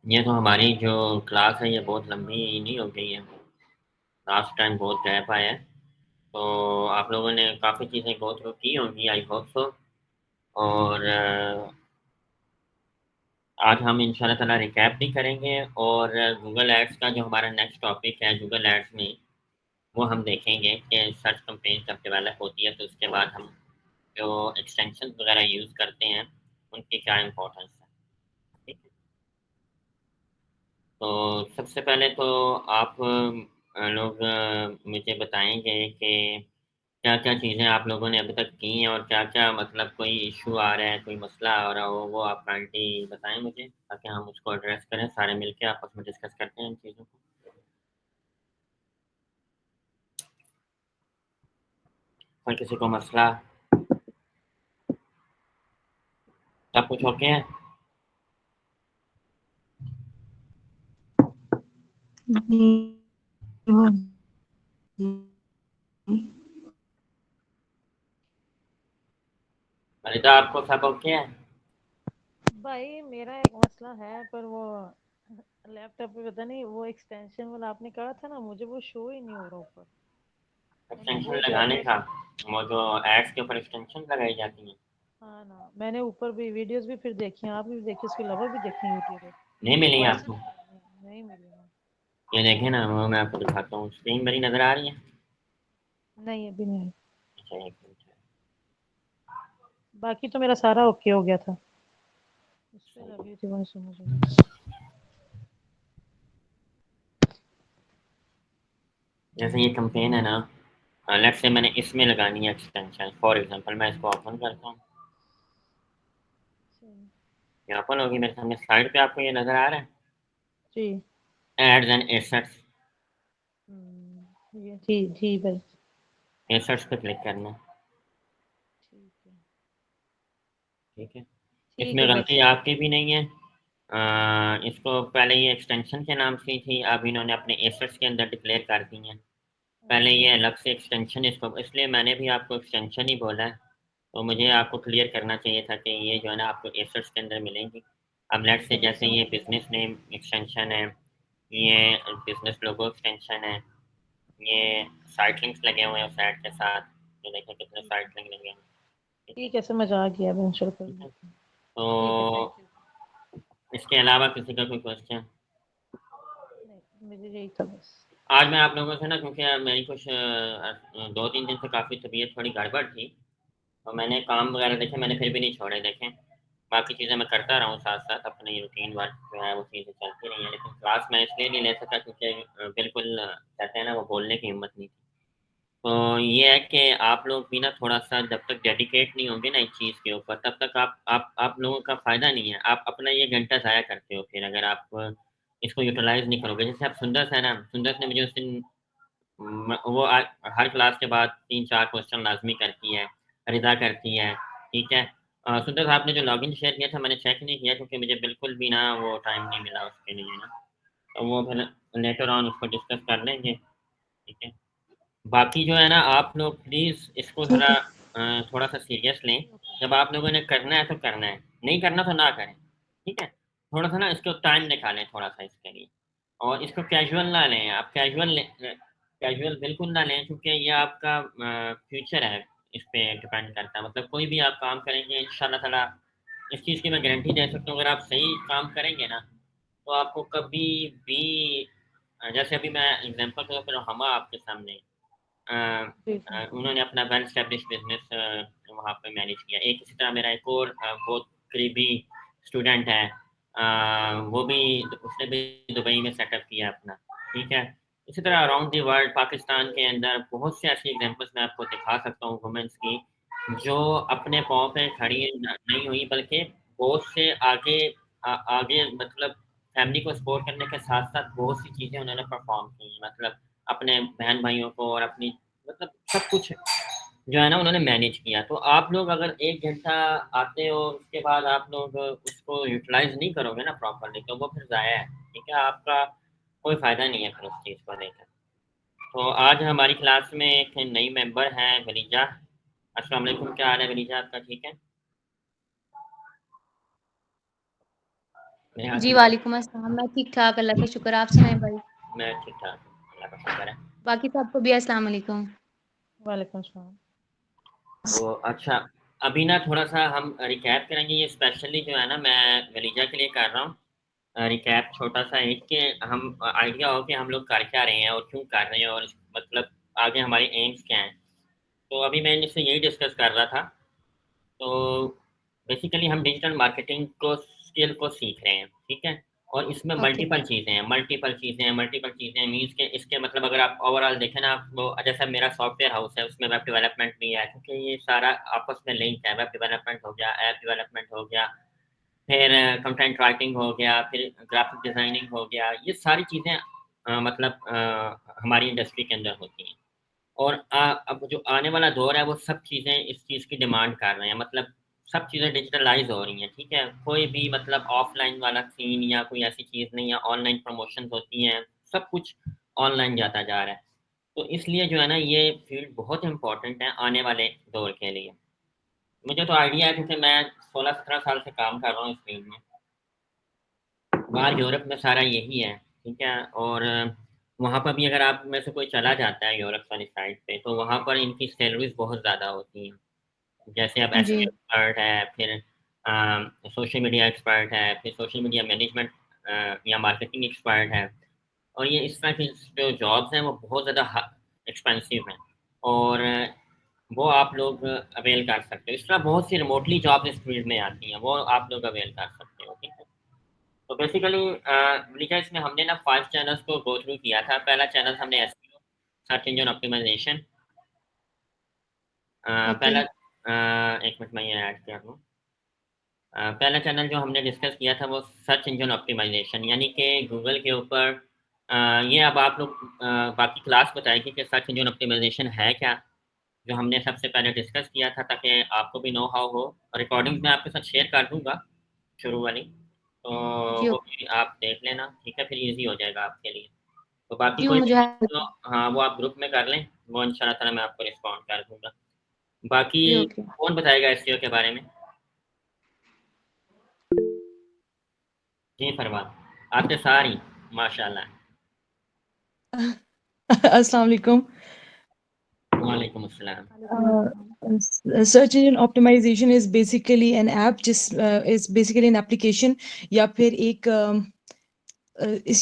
ये तो हमारी जो क्लास है ये बहुत लंबी नहीं हो गई है। लास्ट टाइम बहुत गैप आया है। तो आप लोगों ने काफ़ी चीज़ें गो थ्रू की होंगी, आई होप सो। और आज हम इंशाल्लाह ताला रिकैप भी करेंगे। और गूगल एड्स का जो हमारा नेक्स्ट टॉपिक है गूगल एड्स में, वो हम देखेंगे कि सर्च कंपेन जब डेवलप होती है तो उसके बाद हम जो एक्सटेंशन वगैरह यूज़ करते हैं उनकी क्या इंपॉर्टेंस है। ठीक है। तो सबसे पहले तो आप लोग मुझे बताएंगे कि क्या-क्या चीज़ें आप लोगों ने अभी तक की हैं और क्या-क्या मतलब कोई इश्यू आ रहा है, कोई मसला आ रहा हो, वो आप काइंडली बताएँ मुझे, ताकि हम उसको एड्रेस करें, सारे मिलके आपस में डिस्कस करते हैं इन चीज़ों को। कोई किसी को मसला, सब कुछ ओके है? वलीदा आपको सब ओके है? भाई मेरा एक मसला है, पर वो लैपटॉप पे पता नहीं, वो एक्सटेंशन वाला आपने कहा था ना, मुझे वो शो ही नहीं हो रहा ऊपर। मैंने एक्सटेंशन बहुत लगाने ज़्यादा। का, वो जो एड्स के ऊपर एक्सटेंशन लगाई जाती हैं। हाँ ना, मैंने ऊपर भी वीडियोस भी फिर देखी, आप भी देखी, उसके अलावा भी देखी यूट्यूब पे। नहीं मिली वो ऐसे आपको? नहीं मिली ना। ये देखें ना, वो मैं आपको दिखाता हूँ, स्क्रीन मेरी नज़र आ रही है? नहीं, अभी नहीं। अच्छा, एक मिनट। बाकी तो मेरा सारा ओके हो गया था। उस पे सही। लगी थी, वही समझ में। जैसे ये कंपेन है ना, लेट्स से मैंने इसमें लगानी है एक्सटेंशन, फॉर एग्जांपल मैं इसको ओपन करता हूँ। ये ओपन होगी मेरे सामने, स्लाइड पे आपको ये नज़र आ रहा है, जी। Ads and assets. ये जी जी भाई। एसेट्स पे क्लिक करना है। ठीक है। ठीक है। ठीक इसमें है भाई। गलती आपकी भी नहीं है। इसको पहले ये एक्सटेंशन के नाम से थी, अब इन्होंने अपने एसेट्स के अंदर डिक्लेयर कर दी हैं। पहले अच्छा। ये अलग से एक्सटेंशन, इसको इसलिए मैंने भी आपको एक्सटेंशन ही बोला है। तो मुझे आपको क्लियर करना चाहिए था कि ये जो है ना आपको एसेट्स के अंदर मिलेंगी। अब लेट्स से चलो जैसे समझ ये गया। बिजनेस नेम एक्सटेंशन है, ये बिजनेस लोगो एक्सटेंशन है, ये साइट लिंक्स लगे हुए हैं उस ऐड के साथ। ये देखें कितने ठीक है। साइट लिंक लगे हैं। ठीक है। ठीक है, समझ आ गया, अब इंश्योर कर ठीक है। लेते हैं। ठीक है, तो थैंक यू। इसके अलावा किसी का कोई क्वेश्चन? नहीं, मुझे यही था बस। आज मैं आप लोगों से ना, क्योंकि मेरी कुछ 2-3 दिन से काफ़ी तबीयत थोड़ी गड़बड़ थी, तो मैंने काम वगैरह देखे, मैंने फिर भी नहीं छोड़े देखें। बाकी चीज़ें मैं करता रहा हूँ साथ साथ, अपनी रूटीन वर्क जो है वो चीज़ें चलती रही हैं, लेकिन क्लास मैं इसलिए नहीं ले सका क्योंकि बिल्कुल कहते हैं ना, वो बोलने की हिम्मत नहीं थी। तो ये है कि आप लोग भी ना थोड़ा-सा जब तक डेडिकेट नहीं होंगे ना इस चीज़ के ऊपर, तब तक आप लोगों का फ़ायदा नहीं है। आप अपना ये घंटा ज़ाया करते हो फिर, अगर आप इसको यूटिलाइज़ नहीं करोगे। जैसे अब सुंदर है ना, सुंदर ने मुझे उस दिन वो हर क्लास के बाद 3-4 क्वेश्चन लाज़मी करती है, रिदा करती है, ठीक है? सुंदर आपने जो लॉगिन शेयर किया था मैंने चेक नहीं किया क्योंकि मुझे बिल्कुल भी ना वो टाइम नहीं मिला उसके लिए ना। तो वो फिर लेटर ऑन उसको डिस्कस कर लेंगे, ठीक है? बाकी जो है ना, आप लोग प्लीज़ इसको ज़रा थोड़ा-सा सीरियस लें। जब आप लोगों ने करना है तो करना है, नहीं करना तो ना करें, ठीक है? थोड़ा-सा ना इसको टाइम निकालें थोड़ा-सा इसके लिए, और इसको कैजुअल ना लें। आप कैजुअल बिल्कुल ना लें क्योंकि ये आपका फ्यूचर है, इस पे डिपेंड करता है। मतलब कोई भी आप काम करेंगे इंशाल्लाह ताला, इस चीज़ की मैं गारंटी दे सकता हूँ, अगर आप सही काम करेंगे ना, तो आपको कभी भी जैसे अभी मैं एग्ज़ाम्पल के तौर पे हम आपके सामने अ जी जी। उन्होंने अपना वेल एस्टेब्लिश्ड बिज़नेस वहाँ पे मैनेज किया। एक इसी तरह मेरा एक और बहुत करीबी स्टूडेंट है, वो भी, उसने भी दुबई में सेटअप किया अपना, ठीक है? इसी तरह अराउंड द वर्ल्ड पाकिस्तान के अंदर बहुत से ऐसी एग्ज़ाम्पल्स मैं आपको दिखा सकता हूँ वुमेन्स की, जो अपने पाँव पे खड़ी नहीं हुई, बल्कि बहुत से आगे मतलब फैमिली को सपोर्ट करने के साथ-साथ बहुत सी चीज़ें उन्होंने परफ़ॉर्म की। मतलब अपने बहन-भाइयों को और अपनी, मतलब सब कुछ जो है ना उन्होंने मैनेज किया। तो आप लोग अगर 1 घंटा आते हो, उसके बाद आप लोग उसको यूटिलाइज़ नहीं करोगे ना प्रॉपर्ली, तो वो फिर ज़ाया है, ठीक है? आपका कोई फ़ायदा नहीं है फिर उस चीज़ को लेकर। तो आज हमारी क्लास में एक नई मेंबर हैं वलीजा। अस्सलाम वालेकुम, क्या हाल है वलीजा आपका, ठीक है? मेरे हाथ जी, में बैठ। वालेकुम अस्सलाम। मैं ठीक-ठाक, अल्लाह का शुक्र। आप सुनाएँ भाई? मैं ठीक-ठाक हूँ, अल्लाह का शुक्र है। बाकी सबको भी अस्सलाम वालेकुम। वालेकुम सलाम। तो अच्छा, अभी ना थोड़ा-सा हम रिकैप करेंगे, ये स्पेशली जो है ना मैं वलीजा के लिए कर रहा हूँ। रिकैप छोटा-सा एक कि हम आइडिया हो कि हम लोग कर क्या रहे हैं और क्यों कर रहे हैं और मतलब आगे हमारे एम्स क्या हैं। तो अभी मैं इनसे यही डिस्कस कर रहा था। तो बेसिकली हम डिजिटल मार्केटिंग को स्किल को सीख रहे हैं, ठीक है? और इसमें ओके। मल्टीपल चीज़ें हैं मीन्स के इसके मतलब अगर आप ओवरऑल देखें ना आप वो जैसा मेरा सॉफ्टवेयर हाउस है, उसमें वेब डेवलपमेंट भी है क्योंकि ये सारा आपस में लिंक है। वेब डेवलपमेंट हो गया, ऐप डेवलपमेंट हो गया, फिर कंटेंट राइटिंग हो गया, फिर ग्राफ़िक डिज़ाइनिंग हो गया, ये सारी चीज़ें मतलब हमारी इंडस्ट्री के अंदर होती हैं। और अब जो आने वाला दौर है वो सब चीज़ें इस चीज़ की डिमांड कर रहे हैं मतलब सब चीज़ें डिजिटलाइज़ हो रही हैं, ठीक है? कोई भी मतलब ऑफ़लाइन वाला सीन या कोई ऐसी चीज़ नहीं है, ऑनलाइन प्रमोशंस होती हैं, सब कुछ ऑनलाइन जाता जा रहा है। तो इसलिए जो है ना ये फ़ील्ड बहुत इम्पोर्टेंट है आने वाले दौर के लिए। मुझे तो आइडिया है क्योंकि मैं 16-17 साल से काम कर रहा हूँ इस फ़ील्ड में। बाहर यूरोप में सारा यही है, ठीक है? और वहाँ पर भी अगर आप में से कोई चला जाता है यूरोप वाली साइड पे, तो वहाँ पर इनकी सैलरीज़ बहुत ज़्यादा होती हैं। जैसे अब जी। एसईओ एक्सपर्ट है, फिर सोशल मीडिया एक्सपर्ट है, फिर सोशल मीडिया मैनेजमेंट या मार्केटिंग एक्सपर्ट है। और ये इस तरह की जो जॉब्स हैं, वो बहुत ज़्यादा एक्सपेंसिव हैं और वो आप लोग अवेल कर सकते हो। इस तरह बहुत सी रिमोटली जॉब इस फील्ड में आती हैं, वो आप लोग अवेल कर सकते हो, ठीक है? तो बेसिकली लिखा इसमें हमने ना 5 चैनल्स को गो थ्रू किया था। पहला चैनल हमने SEO search engine optimisation okay. पहला 1 मिनट मैं ये ऐड कर लूँ। पहला चैनल जो हमने डिस्कस किया था वो सर्च इंजन ऑप्टिमाइज़ेशन यानी कि गूगल के ऊपर ये अब आप लोग बाकी क्लास बताएगी कि सर्च इंजन ऑप्टिमाइज़ेशन है क्या? जो हमने सबसे पहले डिस्कस किया था ताकि आपको भी नो हाउ हो। रिकॉर्डिंग्स मैं आपके साथ शेयर कर दूँगा शुरू वाली, तो जी, वो भी आप देख लेना, ठीक है? फिर ईज़ी हो जाएगा आपके लिए। तो बाकी जी कोई भी मुझे तो हाँ, वो आप ग्रुप में कर लें, वो इंशाल्लाह ताला मैं आपको रिस्पॉन्ड कर दूँगा। बाकी जी, ओके। कौन बताएगा एसईओ के बारे में? जी, फरमान। आपने सारी माशाल्लाह। अस्सलाम वालेकुम। वालेकुम अस्सलाम। वालेकुम अस्सलाम। Search engine optimisation is basically an app जिस इज बेसिकली एन एप्लीकेशन या फिर एक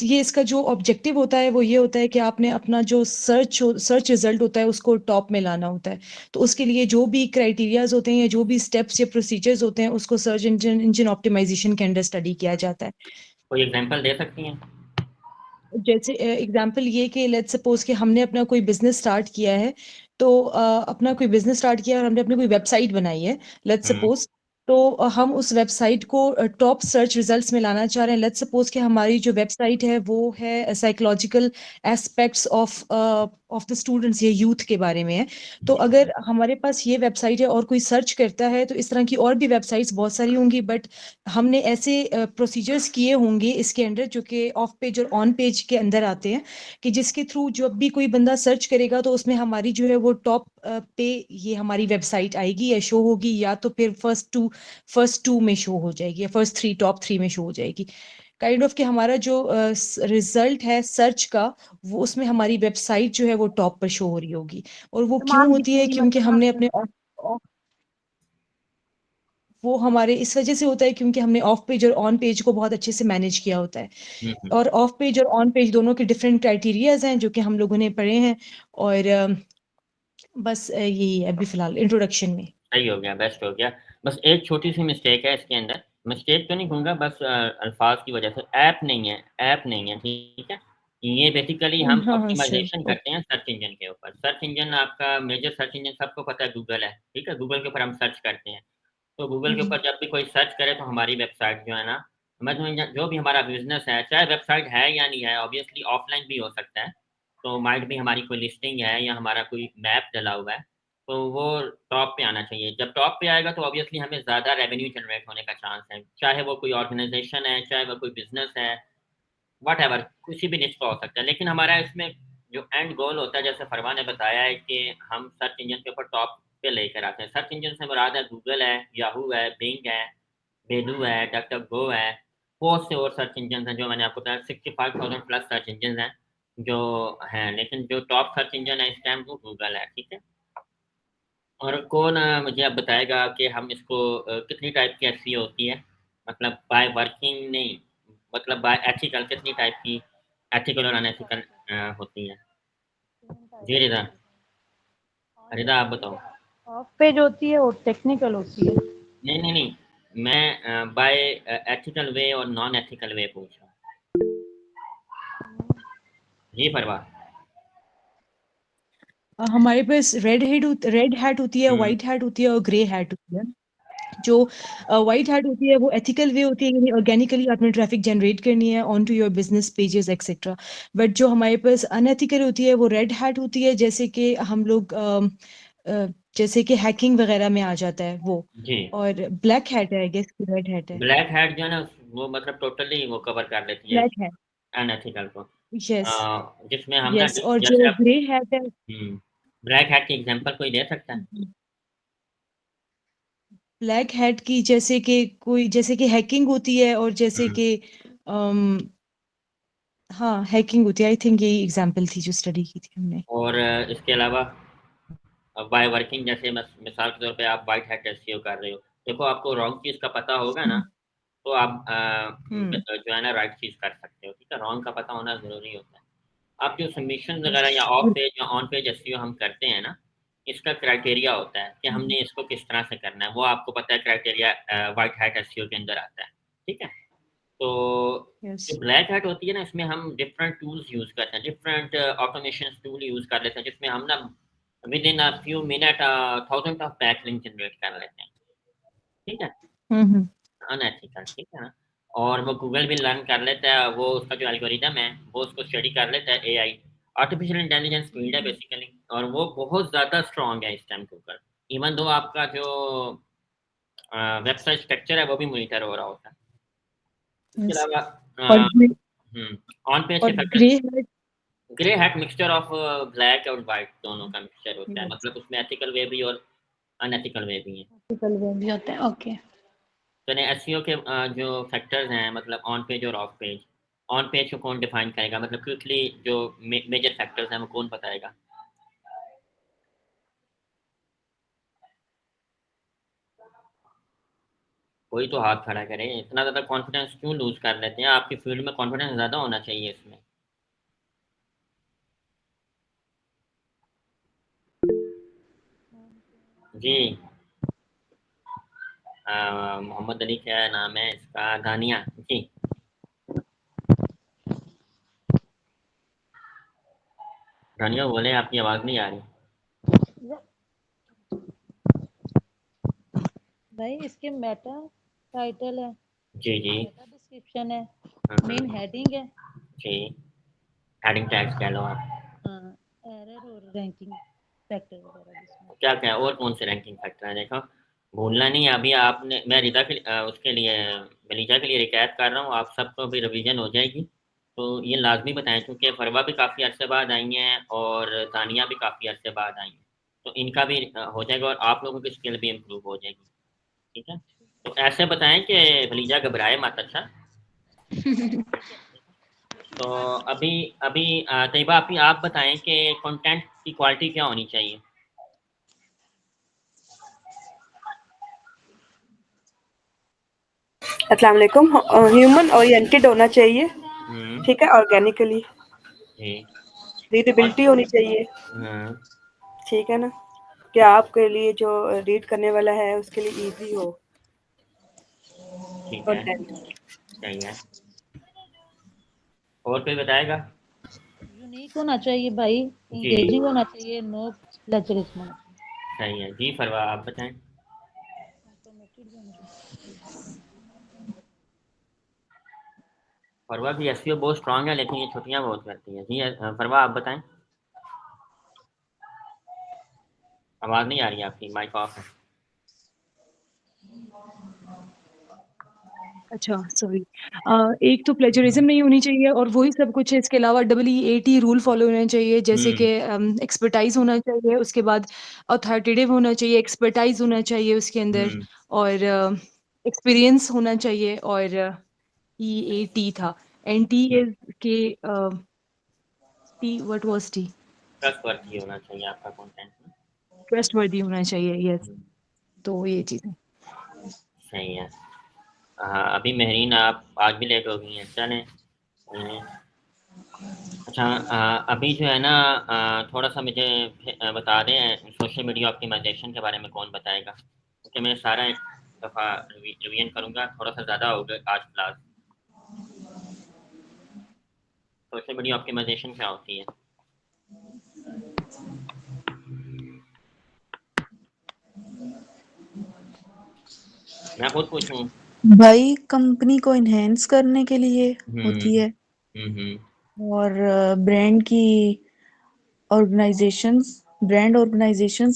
ये इसका जो ऑब्जेक्टिव होता है वो ये होता है कि आपने अपना जो सर्च रिजल्ट होता है उसको टॉप में लाना होता है। तो उसके लिए जो भी क्राइटेरियाज होते हैं या जो भी स्टेप्स या प्रोसीजर्स होते हैं उसको सर्च इंजन इंजन ऑप्टिमाइजेशन के अंडर स्टडी किया जाता है। कोई एग्ज़ाम्पल दे सकती हैं? जैसे एग्जांपल ये कि लेट्स सपोज कि हमने अपना कोई बिजनेस स्टार्ट किया है। तो अपना कोई बिजनेस स्टार्ट किया और हमने अपनी कोई वेबसाइट बनाई है। लेट्स हुँ, सपोज तो हम उस वेबसाइट को टॉप सर्च रिजल्ट्स में लाना चाह रहे हैं। लेट्स सपोज कि हमारी जो वेबसाइट है वो है psychological aspects of the students या यूथ के बारे में है। तो जी, अगर हमारे पास ये वेबसाइट है और कोई सर्च करता है तो इस तरह की और भी वेबसाइट्स बहुत सारी होंगी, बट हमने ऐसे प्रोसीजर्स किए होंगे इसके अंदर जो कि ऑफ पेज और ऑन पेज के अंदर आते हैं, कि जिसके थ्रू जब भी कोई बंदा सर्च करेगा तो उसमें हमारी जो है वो टॉप पे ये हमारी वेबसाइट आएगी या शो होगी, या तो फिर फर्स्ट टू में शो हो जाएगी या टॉप थ्री में शो हो जाएगी। काइंड ऑफ कि हमारा जो रिजल्ट है सर्च का वो उसमें हमारी वेबसाइट जो है वो टॉप पर शो हो रही होगी। और वो क्यों तमाम होती जितने है? भी क्योंकि मतलब हमने हमने अपने वो हमारे इस वजह से होता है क्योंकि हमने ऑफ पेज और ऑन पेज को बहुत अच्छे से मैनेज किया होता है। हुँ, हुँ। और ऑफ पेज और ऑन पेज दोनों के डिफरेंट क्राइटेरियाज हैं जो कि हम लोगों ने पढ़े हैं। और बस यही है अभी फिलहाल इंट्रोडक्शन में। सही हो गया, बेस्ट हो गया। बस एक छोटी-सी मिस्टेक है इसके अंदर, मिस्टेक तो नहीं कहूँगा बस अल्फ़ाज़ की वज़ह से ऐप नहीं है, ठीक है? ये बेसिकली हम हाँ हाँ श्योर। ऑप्टिमाइज़ेशन करते हैं सर्च इंजन के ऊपर। सर्च इंजन आपका मेजर सर्च इंजन सबको पता है गूगल है, ठीक है? गूगल के ऊपर हम सर्च करते हैं। तो गूगल के जी। ऊपर जब भी कोई सर्च करे तो हमारी वेबसाइट जो है ना, जो भी हमारा बिज़नेस है, चाहे वेबसाइट है या नहीं है, ऑब्वियसली ऑफ़लाइन भी हो सकता है। तो माइट भी हमारी कोई लिस्टिंग है या हमारा कोई मैप डला हुआ है, तो वो टॉप पे आना चाहिए। जब टॉप पे आएगा तो ऑब्वियसली हमें ज़्यादा रेवेन्यू जनरेट होने का चांस है। चाहे वो कोई ऑर्गनाइज़ेशन है, चाहे वो कोई बिज़नेस है, व्हाटएवर किसी भी निche का हो सकता है। लेकिन हमारा इसमें जो एंड गोल होता है जैसे फरमान ने बताया है कि हम सर्च इंजन के ऊपर टॉप पे लेकर आते हैं। सर्च इंजन से मुराद है गूगल है, याहू है, बिंग है, बेडू है, डकडकगो है। बहुत से और सर्च इंजन हैं, जो मैंने आपको बताया 65,000 प्लस सर्च इंजन हैं जो हैं, लेकिन जो टॉप सर्च इंजन है इस टाइम वो गूगल है, ठीक है। और कौन मुझे अब बताएगा कि हम इसको कितनी टाइप की एसईओ होती है, मतलब बाय वर्किंग नहीं, मतलब बाय एथिकल कितनी टाइप की एथिकल और अनएथिकल होती है। जी रिदा, रिदा आप बताओ। ऑफ पेज होती है और टेक्निकल होती है। नहीं नहीं नहीं, मैं बाय एथिकल वे और नॉन एथिकल वे पूछ रहा हूँ। जी परवाह। हमारे पास रेड हैट होती है, हम्म, व्हाइट हैट होती है और ग्रे हैट होती है। जो व्हाइट हैट होती है वो एथिकल वे होती है, यानी ऑर्गेनिकली आपने ट्रैफिक जनरेट करनी है on to your business pages etcetera. But जो हमारे पास अनएथिकल होती है वो रेड हैट होती है, जैसे कि हम लोग जैसे कि हैकिंग वगैरह में आ जाता है वो। जी। और ब्लैक हैट है, आई गेस रेड हैट है। ब्लैक हैट जो है ना, वो मतलब टोटली वो कवर कर लेती है ब्लैक हैट, अनएथिकल को। यस। जिसमें हम ना यस, और जैसे जो आप ग्रे हैट है, ब्लैक हैट की एग्जांपल कोई दे सकता है? ब्लैक हैट की जैसे कि कोई, जैसे कि हैकिंग होती है और जैसे हम्म, कि हाँ हैकिंग होती है। आई थिंक यही एग्जांपल थी जो स्टडी की थी हमने। और इसके अलावा बाय वर्किंग, जैसे मिसाल के तौर पे आप वाइट हैट एसईओ कर रहे हो, देखो आपको रॉन्ग चीज़ का पता होगा ना, हम्म तो आप हम्म जो है ना राइट चीज़ कर सकते हो, ठीक है। रॉन्ग का पता होना ज़रूरी होता है। आप जो सबमिशन वगैरह या ऑफ हम्म पेज या ऑन पेज एसईओ हम करते हैं ना, इसका क्राइटेरिया होता है कि हमने इसको किस तरह से करना है, वो आपको पता है क्राइटेरिया व्हाइट हैट एसईओ के अंदर आता है, ठीक है। तो यस। जो ब्लैक हैट होती है ना, इसमें हम डिफरेंट टूल्स यूज़ करते हैं, डिफरेंट ऑटोमेशन टूल यूज़ कर लेते हैं, जिसमें हम ना with in a few minute thousand of backlink generate कर लेते हैं, ठीक है। हम्म अनएथिकल, ठीक है ना। और वो गूगल भी लर्न कर लेता है, वो उसका जो एल्गोरिदम है वो उसको स्टडी कर लेता है, एआई आर्टिफिशियल इंटेलिजेंस फील्ड है बेसिकली, और वो बहुत ज़्यादा स्ट्रॉन्ग है इस टाइम के ऊपर। इवन दो आपका जो वेबसाइट स्ट्रक्चर है वो भी मॉनिटर हो रहा होता है। इसके यस। अलावा और ऑन पेज और के grey factor, hat, grey hat mixture of black और वाइट दोनों का मिक्सचर होता है, यस। मतलब उसमें एथिकल वे भी और अनएथिकल वे भी है। टिपिकल वे भी होते हैं, ओके। तो एसईओ के जो फैक्टर्स हैं, मतलब ऑन पेज और ऑफ पेज। ऑन पेज को कौन डिफाइन करेगा, मतलब क्विकली जो मेजर फैक्टर्स हैं वो कौन बताएगा? कोई तो हाथ खड़ा करे, इतना ज़्यादा कॉन्फिडेंस क्यों लूज कर लेते हैं? आपकी फील्ड में कॉन्फिडेंस ज़्यादा होना चाहिए इसमें। जी। मोहम्मद अली क्या नाम है इसका, गानिया जी। गानिया बोले, आपकी आवाज़ नहीं आ रही। भाई इसके मेटा टाइटल है, जी जी। मेटा डिस्क्रिप्शन है, हाँ, मेन हेडिंग है। जी। हेडिंग टैग्स कह लो आप। हाँ, एरर और रैंकिंग फैक्टर वगैरह जिसमें। क्या क्या और कौन से रैंकिंग फैक्टर हैं, देखो भूलना नहीं है। अभी आपने, मैं रिदा के उसके लिए बलीजा के लिए रिकैप कर रहा हूँ, आप सबको भी रिवीजन हो जाएगी। तो ये लाजमी बताएं, क्योंकि फरवा भी काफ़ी अरसे बाद आई हैं और तानिया भी काफ़ी अरसे बाद आई हैं, तो इनका भी हो जाएगा और आप लोगों की स्किल भी इम्प्रूव हो जाएगी, ठीक है। तो ऐसे बताएं कि बलीजा घबराए मत, अच्छा। तो अभी अभी तैयबा आप बताएं कि कंटेंट की क्वालिटी क्या होनी चाहिए? अस्सलाम वालेकुम। ह्यूमन ओरिएंटेड होना चाहिए, हम्म। ठीक है, ऑर्गेनिकली जी। और रीडेबिलिटी होनी चाहिए, हाँ, ठीक है ना, कि आपके लिए जो रीड करने वाला है उसके लिए इजी हो ठीक है, कंटेंट। सही है। और कोई बताएगा? यूनिक होना चाहिए भाई, जी, इंगेजिंग होना चाहिए, नो प्लेजरिज्म होना चाहिए। सही है जी। फरवा आप बताएं। ऑटोमेटेड भी होना चाहिए। फरवा की एसईओ बहुत स्ट्रांग है, लेकिन ये छुट्टियां बहुत करती है जी। फरवा आप बताएं। आवाज़ नहीं आ रही आपकी, माइक ऑफ है। अच्छा सॉरी। एक तो प्लेजरिज्म नहीं होनी चाहिए और वही सब कुछ है। इसके अलावा EEAT रूल फॉलो होना चाहिए, जैसे हम्म कि एक्सपर्टाइज होना चाहिए, उसके बाद अथॉरिटेटिव होना चाहिए, एक्सपर्टाइज होना चाहिए उसके अंदर, हम्म और एक्सपीरियंस होना चाहिए, और TEAT था, and T is के T, what was T? Trustworthy होना चाहिए आपका कंटेंट ना। ट्रस्टवर्दी होना चाहिए, यस। तो ये चीज़ है। सही है। अभी मेहरीन आप आज भी लेट हो गई हैं, चलें। अच्छा, अभी जो है ना, थोड़ा सा मुझे बता दें सोशल मीडिया ऑप्टिमाइजेशन के बारे में कौन बताएगा, क्योंकि मैं सारा एक दफ़ा रिवीजन करूँगा, थोड़ा सा ज़्यादा हो गया आज क्लास। सोशल मीडिया ऑप्टिमाइजेशन क्या होती है? मैं खुद पूछूं? भाई कंपनी को इनहेंस करने के लिए होती है, और ब्रांड ऑर्गेनाइजेशंस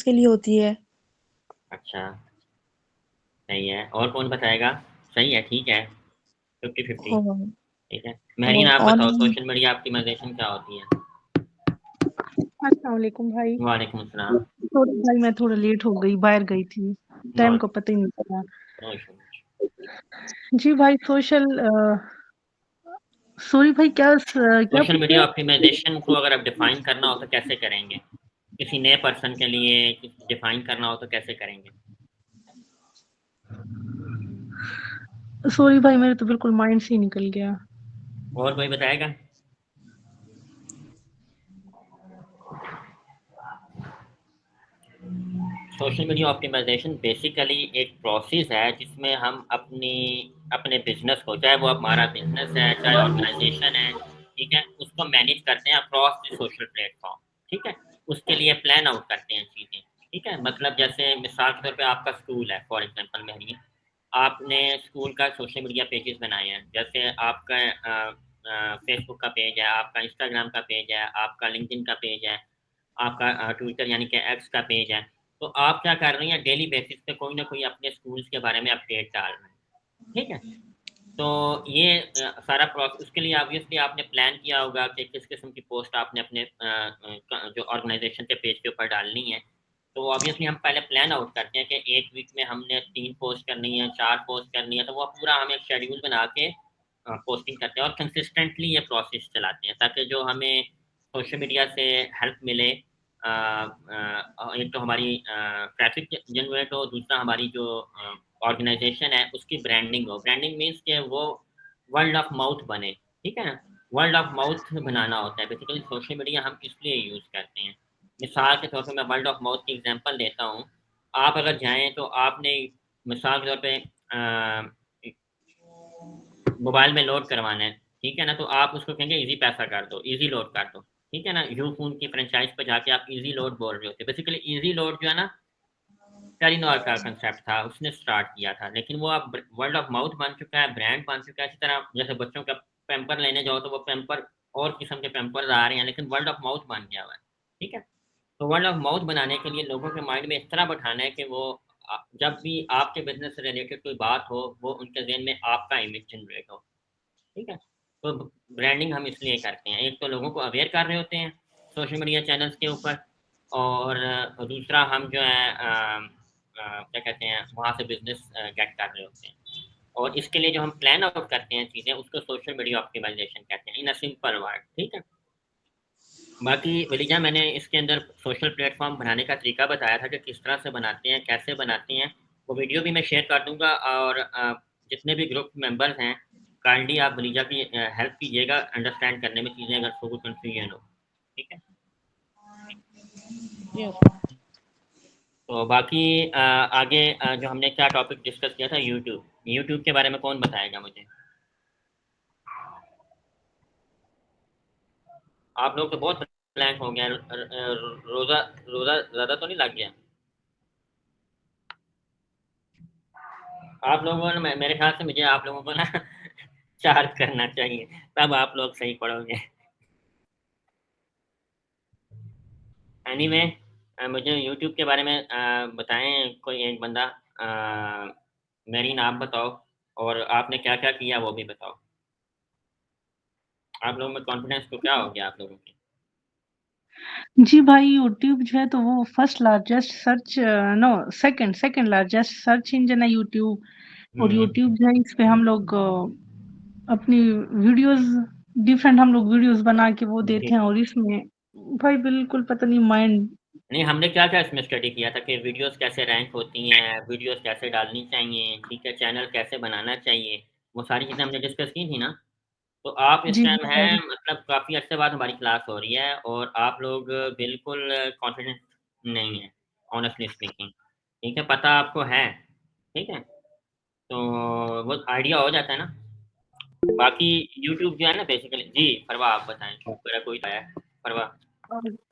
के लिए होती है। अच्छा, सही है। और कौन बताएगा? सही है, ठीक है, 50-50। और ठीक है, मेहरीन आप बताओ ऑनलाइन। सोशल मीडिया ऑप्टिमाइजेशन क्या होती है? अस्सलाम वालेकुम भाई। वालेकुम अस्सलाम। सॉरी भाई, मैं थोड़ा लेट हो गई, बाहर गई थी, टाइम का पता ही नहीं चला। No issue. जी भाई, सॉरी भाई, क्या सोशल पूछे? मीडिया ऑप्टिमाइजेशन को अगर आप डिफाइन करना हो तो कैसे करेंगे? किसी नए पर्सन के लिए डिफाइन करना हो तो कैसे करेंगे? सॉरी भाई, मेरे तो बिल्कुल माइंड से ही निकल गया। और कोई बताएगा? सोशल मीडिया ऑप्टिमाइजेशन बेसिकली एक प्रोसेस है जिसमें हम अपने बिजनेस को, चाहे वो हमारा बिजनेस है चाहे ऑर्गेनाइजेशन है, ठीक है, उसको मैनेज करते हैं अक्रॉस द सोशल प्लेटफॉर्म। ठीक है, उसके लिए प्लान आउट करते हैं चीज़ें। ठीक है, मतलब जैसे मिसाल के तौर पे आपका स्कूल है, फॉर एग्जांपल मेहरीन, आपने स्कूल का सोशल मीडिया पेजेस बनाए हैं, जैसे आपका फेसबुक का पेज है, आपका इंस्टाग्राम का पेज है, आपका लिंक्डइन का पेज है, आपका ट्विटर यानी कि एक्स का पेज है। तो आप क्या कर रही हैं, डेली बेसिस पे कोई ना कोई अपने स्कूल्स के बारे में अपडेट डाल रहे हैं। ठीक है, तो ये सारा प्रोसेस, उसके लिए ऑब्वियसली आपने प्लान किया होगा कि किस किस्म की पोस्ट आपने अपने जो ऑर्गेनाइजेशन के पेज के ऊपर डालनी है। तो ऑब्वियसली हम पहले प्लान आउट करते हैं कि एक वीक में हमने 3 पोस्ट करनी है, 4 पोस्ट करनी है, तो वो पूरा हम एक शेड्यूल बना के पोस्टिंग करते हैं और कंसिस्टेंटली ये प्रोसेस चलाते हैं ताकि जो हमें सोशल मीडिया से हेल्प मिले। एक तो हमारी ट्रैफिक जनरेट हो, दूसरा हमारी जो ऑर्गेनाइजेशन है उसकी ब्रांडिंग हो। ब्रांडिंग मीन्स कि वो वर्ल्ड ऑफ माउथ बने। ठीक है ना, वर्ल्ड ऑफ माउथ बनाना होता है बेसिकली सोशल मीडिया हम इसलिए यूज़ करते हैं। मिसाल के तौर पे मैं वर्ल्ड ऑफ माउथ की एग्जांपल देता हूँ। आप अगर जाएँ तो आपने मिसाल के तौर पे मोबाइल में लोड करवाना है, ठीक है ना, तो आप उसको कहेंगे ईज़ी पैसा कर दो, ईज़ी लोड कर दो। ठीक है ना, यूफ़ोन की फ्रेंचाइज़ पे जाके आप ईज़ी लोड बोल रहे होते हैं। बेसिकली ईज़ी लोड जो है ना, टेलीनॉर का कांसेप्ट था, उसने स्टार्ट किया था, लेकिन वो अब वर्ड ऑफ माउथ बन चुका है, ब्रांड बन चुका है। इसी तरह जैसे बच्चों का पैम्पर लेने जाओ तो वो पैम्पर और किस्म के पैम्पर्स आ रहे हैं, लेकिन वर्ड ऑफ माउथ बन गया हुआ है। ठीक है, तो वर्ड ऑफ माउथ बनाने के लिए लोगों के माइंड में इस तरह बैठाना है कि वो जब भी आपके बिजनेस से रिलेटेड कोई बात हो, वो उनके जहन में आपका इमेज जनरेट हो। ठीक है, तो ब्रांडिंग हम इसलिए करते हैं, एक तो लोगों को अवेयर कर रहे होते हैं सोशल मीडिया चैनल्स के ऊपर, और दूसरा हम जो है क्या कहते हैं, वहाँ से बिजनेस गेट कर रहे होते हैं। और इसके लिए जो हम प्लान आउट करते हैं चीज़ें, उसको सोशल मीडिया ऑप्टिमाइजेशन कहते हैं इन अ सिंपल वर्ड। ठीक है, बाकी वलीजा मैंने इसके अंदर सोशल प्लेटफॉर्म बनाने का तरीका बताया था कि किस तरह से बनाते हैं, कैसे बनाते हैं। वो वीडियो भी मैं शेयर कर दूंगा, और जितने भी ग्रुप मेंबर्स हैं काइंडली आप वलीजा की हेल्प कीजिएगा अंडरस्टैंड करने में चीज़ें, अगर कोई कन्फ्यूजन हो। ठीक है, यस। तो बाकी आगे जो हमने क्या टॉपिक डिस्कस किया था, यूट्यूब के बारे में कौन बताएगा मुझे? आप लोग तो बहुत ब्लैंक हो गया। रोज़ा रोज़ा ज़्यादा तो नहीं लग गया आप लोगों ने? मेरे ख्याल से मुझे आप लोगों को ना चार्ज करना चाहिए, तब आप लोग सही पढ़ोगे। एनीवे, मुझे यूट्यूब के बारे में बताएं कोई एक बंदा। मेरीन आप बताओ, और आपने क्या क्या किया वो भी बताओ। आप लोगों में कॉन्फिडेंस तो क्या हो गया आप लोगों के? जी भाई, यूट्यूब जो है तो वो first largest search, no, second largest search engine है यूट्यूब। और यूट्यूब जो है, इस पे हम लोग अपनी वीडियोस डिफरेंट हम लोग वीडियोस बना के वो जी। देते हैं और इसमें भाई बिल्कुल पता नहीं माइंड नहीं, हमने क्या-क्या इसमें स्टडी किया था कि वीडियोज़ कैसे रैंक होती हैं, वीडियोज़ कैसे डालनी चाहिए, ठीक है, चैनल कैसे बनाना चाहिए, वो सारी चीज़ें हमने डिस्कस की थी ना। तो आप इस जी टाइम भाई। हैं मतलब काफ़ी अरसे बाद हमारी क्लास हो रही है और आप लोग बिल्कुल कॉन्फिडेंट नहीं हैं, ऑनेस्टली स्पीकिंग, ठीक है, पता आपको है, ठीक है? तो वो आइडिया हो जाता है ना। बाकी यूट्यूब जो है ना बेसिकली जी, फरवा आप बताएँ, मेरा कोई आया है, फरवा।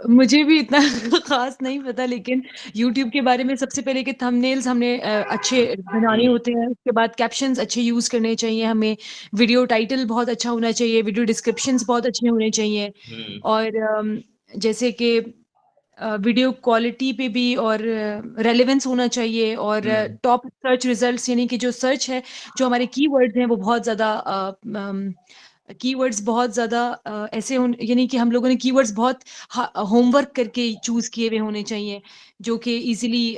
मुझे भी इतना ख़ास नहीं पता, लेकिन यूट्यूब के बारे में सबसे पहले कि थंबनेल्स हमने अच्छे बनाने होते हैं, उसके बाद कैप्शंस अच्छे यूज़ करने चाहिए हमें, वीडियो टाइटल बहुत अच्छा होना चाहिए, वीडियो डिस्क्रिप्शंस बहुत अच्छे होने चाहिए हुँ, और जैसे कि वीडियो क्वालिटी पे भी और रेलेवेंस होना चाहिए और हुँ, टॉप सर्च रिजल्ट्स यानी कि जो सर्च है, जो हमारे कीवर्ड्स हैं वो बहुत ज़्यादा कीवर्ड्स बहुत ज़्यादा ऐसे हों यानी कि हम लोगों ने कीवर्ड्स बहुत होमवर्क करके चूज़ किए हुए होने चाहिए, जो कि ईज़िली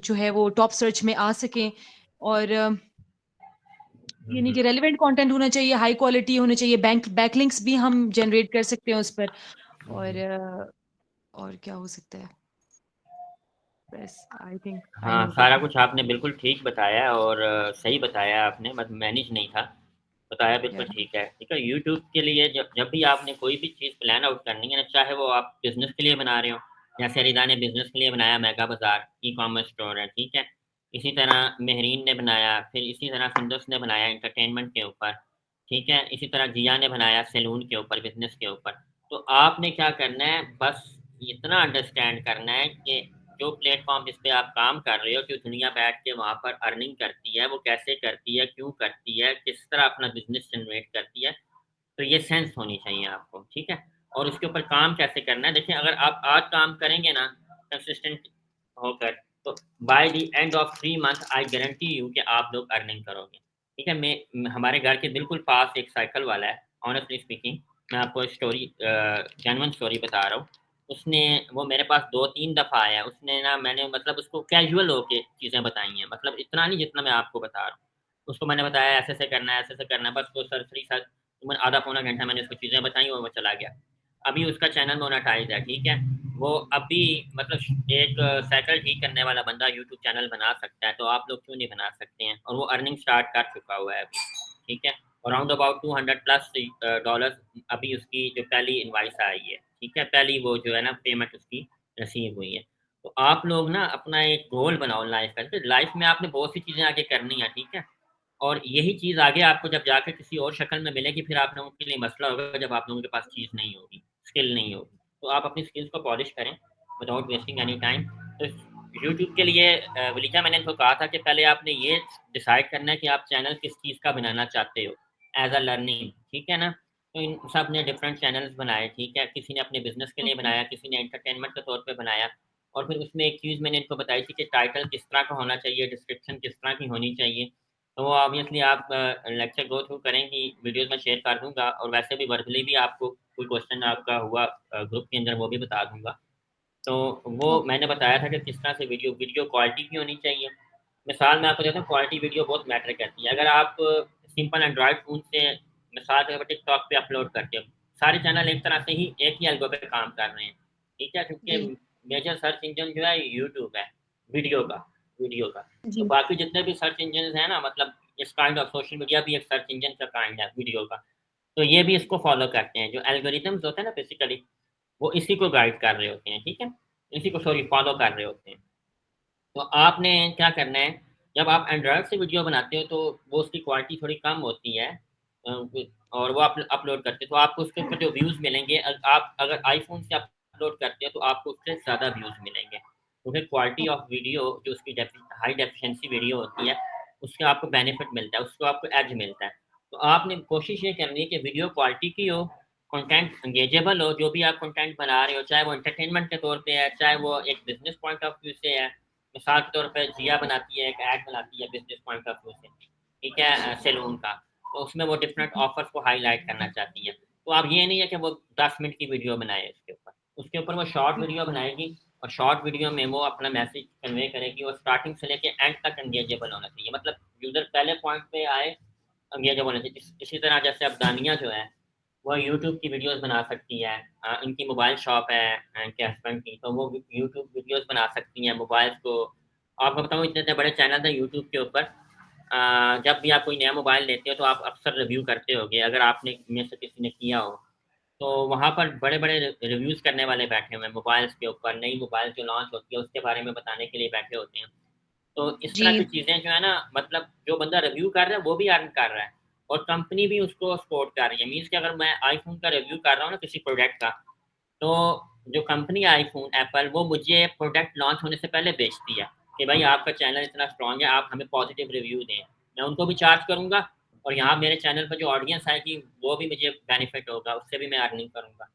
जो है वो टॉप सर्च में आ सकें और यानी हुँ, कि रेलेवेंट कंटेंट होना चाहिए, हाई क्वालिटी होने चाहिए, बैकलिंक्स भी हम जनरेट कर सकते हैं उस पर और और क्या हो सकता है? बस आई थिंक आई हाँ, नो सारा दैट। कुछ आपने बिल्कुल ठीक बताया और सही बताया आपने बट मैनेज नहीं था। बताया बिल्कुल ठीक है, यूट्यूब के लिए जब जब भी आपने कोई भी चीज़ प्लान आउट करनी है ना, चाहे वो आप बिज़नेस के लिए बना रहे हो, जैसे रिदा ने बिज़नेस के लिए बनाया मेगा बाज़ार, ई-कॉमर्स स्टोर है, ठीक है? इसी तरह मेहरीन ने बनाया, फिर इसी तरह फिरदौस ने बनाया एंटरटेनमेंट के ऊपर, ठीक है? इसी तरह जिया ने बनाया सैलून के ऊपर, बिज़नेस के ऊपर। तो आपने क्या करना है, बस इतना अंडरस्टैंड करना है कि जो प्लेटफ़ॉर्म जिस पे आप काम कर रहे हो, जो दुनिया बैठ के वहाँ पर अर्निंग करती है, वो कैसे करती है, क्यों करती है, किस तरह अपना बिज़नेस जनरेट करती है, तो ये सेंस होनी चाहिए आपको, ठीक है? और उसके ऊपर काम कैसे करना है, देखिए अगर आप आज काम करेंगे ना कंसिस्टेंट होकर, तो by the end of 3 month I guarantee you कि आप लोग अर्निंग करोगे, ठीक है? हमारे घर के बिल्कुल पास एक साइकिल वाला है, ऑनेस्टली स्पीकिंग मैं आपको स्टोरी जेन्युइन स्टोरी बता रहा हूँ। उसने वो मेरे पास 2-3 दफ़ा आया, उसने ना मैंने मतलब उसको कैज़ुअल होके चीज़ें बताई हैं, मतलब इतना नहीं जितना मैं आपको बता रहा हूँ। उसको मैंने बताया ऐसे-ऐसे करना है, ऐसे-ऐसे करना है, बस वो सरसरी सा तकरीबन आधा पौना घंटा मैंने उसको चीज़ें बताई और वो चला गया। अभी उसका चैनल मोनेटाइज़ है, ठीक है? वो अभी मतलब एक साइकिल ठीक करने वाला बंदा यूट्यूब चैनल बना सकता है, तो आप लोग क्यों नहीं बना सकते हैं? और वो अर्निंग स्टार्ट कर चुका हुआ है अभी, ठीक है? अराउंड अबाउट 200 प्लस डॉलर्स अभी उसकी जो पहली इनवॉइस आई है, ठीक है? पहली वो जो है ना पेमेंट उसकी रिसीव हुई है। तो आप लोग ना अपना एक गोल बनाओ लाइफ़ का, देखिए लाइफ़ में आपने बहुत सी चीज़ें आगे करनी है, ठीक है? और यही चीज़ आगे आपको जब जाके किसी और शक्ल में मिलेगी, फिर आप लोगों के लिए मसला होगा जब आप लोगों के पास चीज़ नहीं होगी, स्किल नहीं होगी। तो आप अपनी स्किल्स को पॉलिश करें विदाउट वेस्टिंग एनी टाइम। तो यूट्यूब के लिए वलीजा मैंने इनको कहा था कि पहले आपने ये डिसाइड करना है कि आप चैनल किस चीज़ का बनाना चाहते हो, एज़ अ लर्निंग, ठीक है ना? तो इन सब ने डिफरेंट चैनल्स बनाए, ठीक है? किसी ने अपने बिज़नेस के लिए बनाया, किसी ने एंटरटेनमेंट के तौर पे बनाया और फिर उसमें एक चीज़ मैंने इनको बताई थी कि टाइटल किस तरह का होना चाहिए, डिस्क्रिप्शन किस तरह की होनी चाहिए। तो वो ऑब्वियसली आप लेक्चर गो थ्रू करेंगी, वीडियोज़ मैं शेयर कर दूँगा और वैसे भी वर्बली भी आपको कोई क्वेश्चन आपका हुआ ग्रुप के अंदर वो भी बता दूँगा। तो वो मैंने बताया था कि किस तरह से वीडियो वीडियो क्वालिटी की होनी चाहिए। मिसाल मैं आपको देता हूँ क्वालिटी वीडियो बहुत मैटर करती है। अगर आप सिंपल एंड्रॉइड फ़ोन से मिसाल के तौर पर टिकटॉक पे अपलोड करते हो, सारे चैनल एक तरह से ही एक ही एल्गो पे काम कर रहे हैं, ठीक है? जी क्योंकि मेजर सर्च इंजन जो है यूट्यूब है, वीडियो का वीडियो का। तो जी बाकी जितने भी सर्च इंजन्स हैं ना मतलब इस काइंड ऑफ सोशल मीडिया भी एक सर्च इंजन का काइंड है वीडियो का। तो ये भी इसको फ़ॉलो करते हैं। जो एल्गोरिथम्स होते हैं ना बेसिकली वो इसी को गाइड कर रहे होते हैं, ठीक है? इसी को सॉरी फ़ॉलो कर रहे होते हैं। तो आपने क्या करना है, जब आप एंड्रॉयड से वीडियो बनाते हो तो वो उसकी क्वालिटी थोड़ी कम होती है और वो आप अपलोड करते हो तो आपको उसके ऊपर जो व्यूज़ मिलेंगे आप अगर आईफ़ोन से अपलोड करते हो तो आपको उससे ज़्यादा व्यूज़ मिलेंगे। क्योंकि क्वालिटी ऑफ वीडियो जो उसकी हाई डेफिशिएंसी वीडियो होती है, उससे आपको बेनिफिट मिलता है, उसको आपको एज मिलता है। तो आपने कोशिश ये करनी है कि वीडियो क्वालिटी की हो, कंटेंट एंगेजेबल हो, जो भी आप कंटेंट बना रहे हो, चाहे वो एंटरटेनमेंट के तौर पे है, चाहे वो एक बिज़नेस पॉइंट ऑफ व्यू से है। मिसाल के तौर पे जिया बनाती है, एक ऐड बनाती है बिज़नेस पॉइंट ऑफ व्यू से, ठीक है? सैलून का, तो उसमें वो डिफरेंट ऑफ़र्स को हाइलाइट करना चाहती है। तो अब ये नहीं है कि वो 10 मिनट की वीडियो बनाए उसके ऊपर वो शॉर्ट वीडियो बनाएगी और शॉर्ट वीडियो में वो अपना मैसेज कन्वे करेगी और स्टार्टिंग से लेके एंड तक एंगेजेबल होना चाहिए। मतलब यूज़र पहले पॉइंट पे आए ये जो बोले थे इसी तरह जैसे अब दानिया जो है वो यूट्यूब की वीडियोस बना सकती है। इनकी मोबाइल शॉप है इनके हस्बैंड की, तो वो यूट्यूब वीडियोस बना सकती हैं मोबाइल्स को। आपको बताऊँ इतने इतने बड़े चैनल हैं यूट्यूब के ऊपर। जब भी आप कोई नया मोबाइल लेते हो तो आप अक्सर रिव्यू करते होगे, अगर आपने में से किसी ने किया हो, तो वहाँ पर बड़े-बड़े रिव्यूज़ करने वाले बैठे हुए हैं मोबाइल्स के ऊपर, नई मोबाइल जो लॉन्च होती है उसके बारे में बताने के लिए बैठे होते हैं। तो इस तरह की जी चीज़ें जो है ना, मतलब जो बंदा रिव्यू कर रहा है वो भी अर्न कर रहा है और कंपनी भी उसको सपोर्ट कर रही है। मीन्स कि अगर मैं आईफ़ोन का रिव्यू कर रहा हूँ ना किसी प्रोडक्ट का, तो जो कंपनी है आईफ़ोन, एप्पल, वो मुझे प्रोडक्ट लॉन्च होने से पहले बेचती है कि भाई आपका चैनल इतना स्ट्रॉन्ग है, आप हमें पॉज़िटिव रिव्यू दें। मैं उनको भी चार्ज करूँगा और यहाँ मेरे चैनल पर जो ऑडियंस आएगी वो भी मुझे बेनिफिट होगा, उससे भी मैं अर्निंग करूँगा।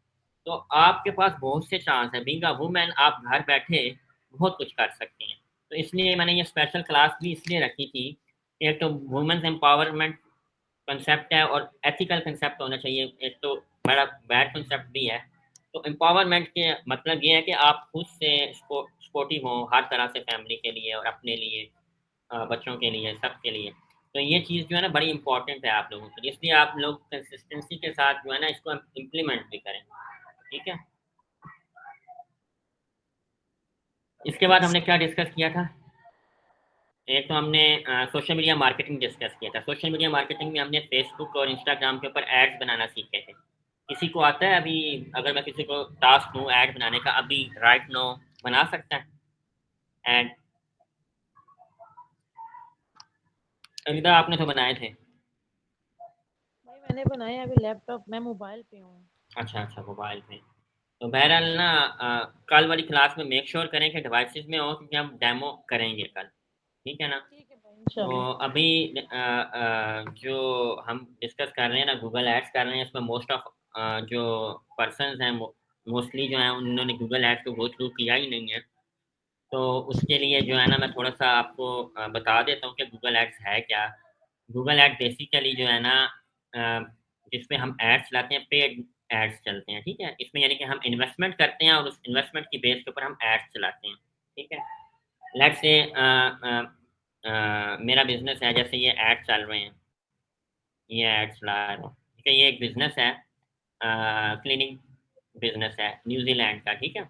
तो आपके पास बहुत से चांस हैं, बीइंग अ वुमन आप घर बैठे बहुत कुछ कर सकती हैं। तो इसलिए मैंने ये स्पेशल क्लास भी इसलिए रखी थी कि एक तो वुमेन्स एम्पावरमेंट कांसेप्ट है और एथिकल कांसेप्ट होना चाहिए, एक तो बड़ा बैड कांसेप्ट भी है। तो एम्पावरमेंट के मतलब ये है कि आप खुद से सपोर्टिव हों हर तरह से फैमिली के लिए और अपने लिए, बच्चों के लिए, सबके लिए। तो ये चीज़ जो है ना बड़ी इम्पोर्टेंट है आप लोगों के लिए, इसलिए आप लोग कंसिस्टेंसी के साथ जो है ना इसको इम्प्लीमेंट भी करें, ठीक है? इसके बाद हमने क्या डिस्कस किया था? एक तो हमने सोशल मीडिया मार्केटिंग डिस्कस किया था। सोशल मीडिया मार्केटिंग में हमने फेसबुक और इंस्टाग्राम के ऊपर एड्स बनाना सीखे थे। किसी को आता है अभी, अगर मैं किसी को टास्क दूँ ऐड बनाने का, अभी राइट नाउ बना सकता है ऐड? अनिता आपने तो बनाए थे। भाई मैंने बनाया अभी लैपटॉप, मैं मोबाइल पे हूँ। अच्छा, अच्छा मोबाइल में। तो बहरहाल ना कल वाली क्लास में मेक श्योर करें कि डिवाइसेज़ में हो क्योंकि हम डेमो करेंगे कल, ठीक है ना? ठीक है भाई तो इंशाल्लाह। अभी जो हम डिस्कस कर रहे हैं ना गूगल एड्स कर रहे हैं, इसमें मोस्ट ऑफ जो पर्सन्स हैं मोस्टली जो हैं उन्होंने गूगल एड्स को गो थ्रू किया ही नहीं है। तो उसके लिए जो है ना मैं थोड़ा-सा आपको बता देता हूँ कि गूगल एड्स है क्या? गूगल एड बेसिकली जो है ना अ, जिसमें हम एड्स चलाते हैं, पेड एड्स चलते हैं, ठीक है? इसमें यानी कि हम इन्वेस्टमेंट करते हैं और उस इन्वेस्टमेंट की बेस के ऊपर हम एड्स चलाते हैं, ठीक है? लेट्स से मेरा बिज़नेस है, जैसे ये ऐड चल रहे हैं, ये ऐड चला रहा हूँ, ठीक है? ये एक बिज़नेस है, क्लीनिंग बिज़नेस है न्यूज़ीलैंड का, ठीक है?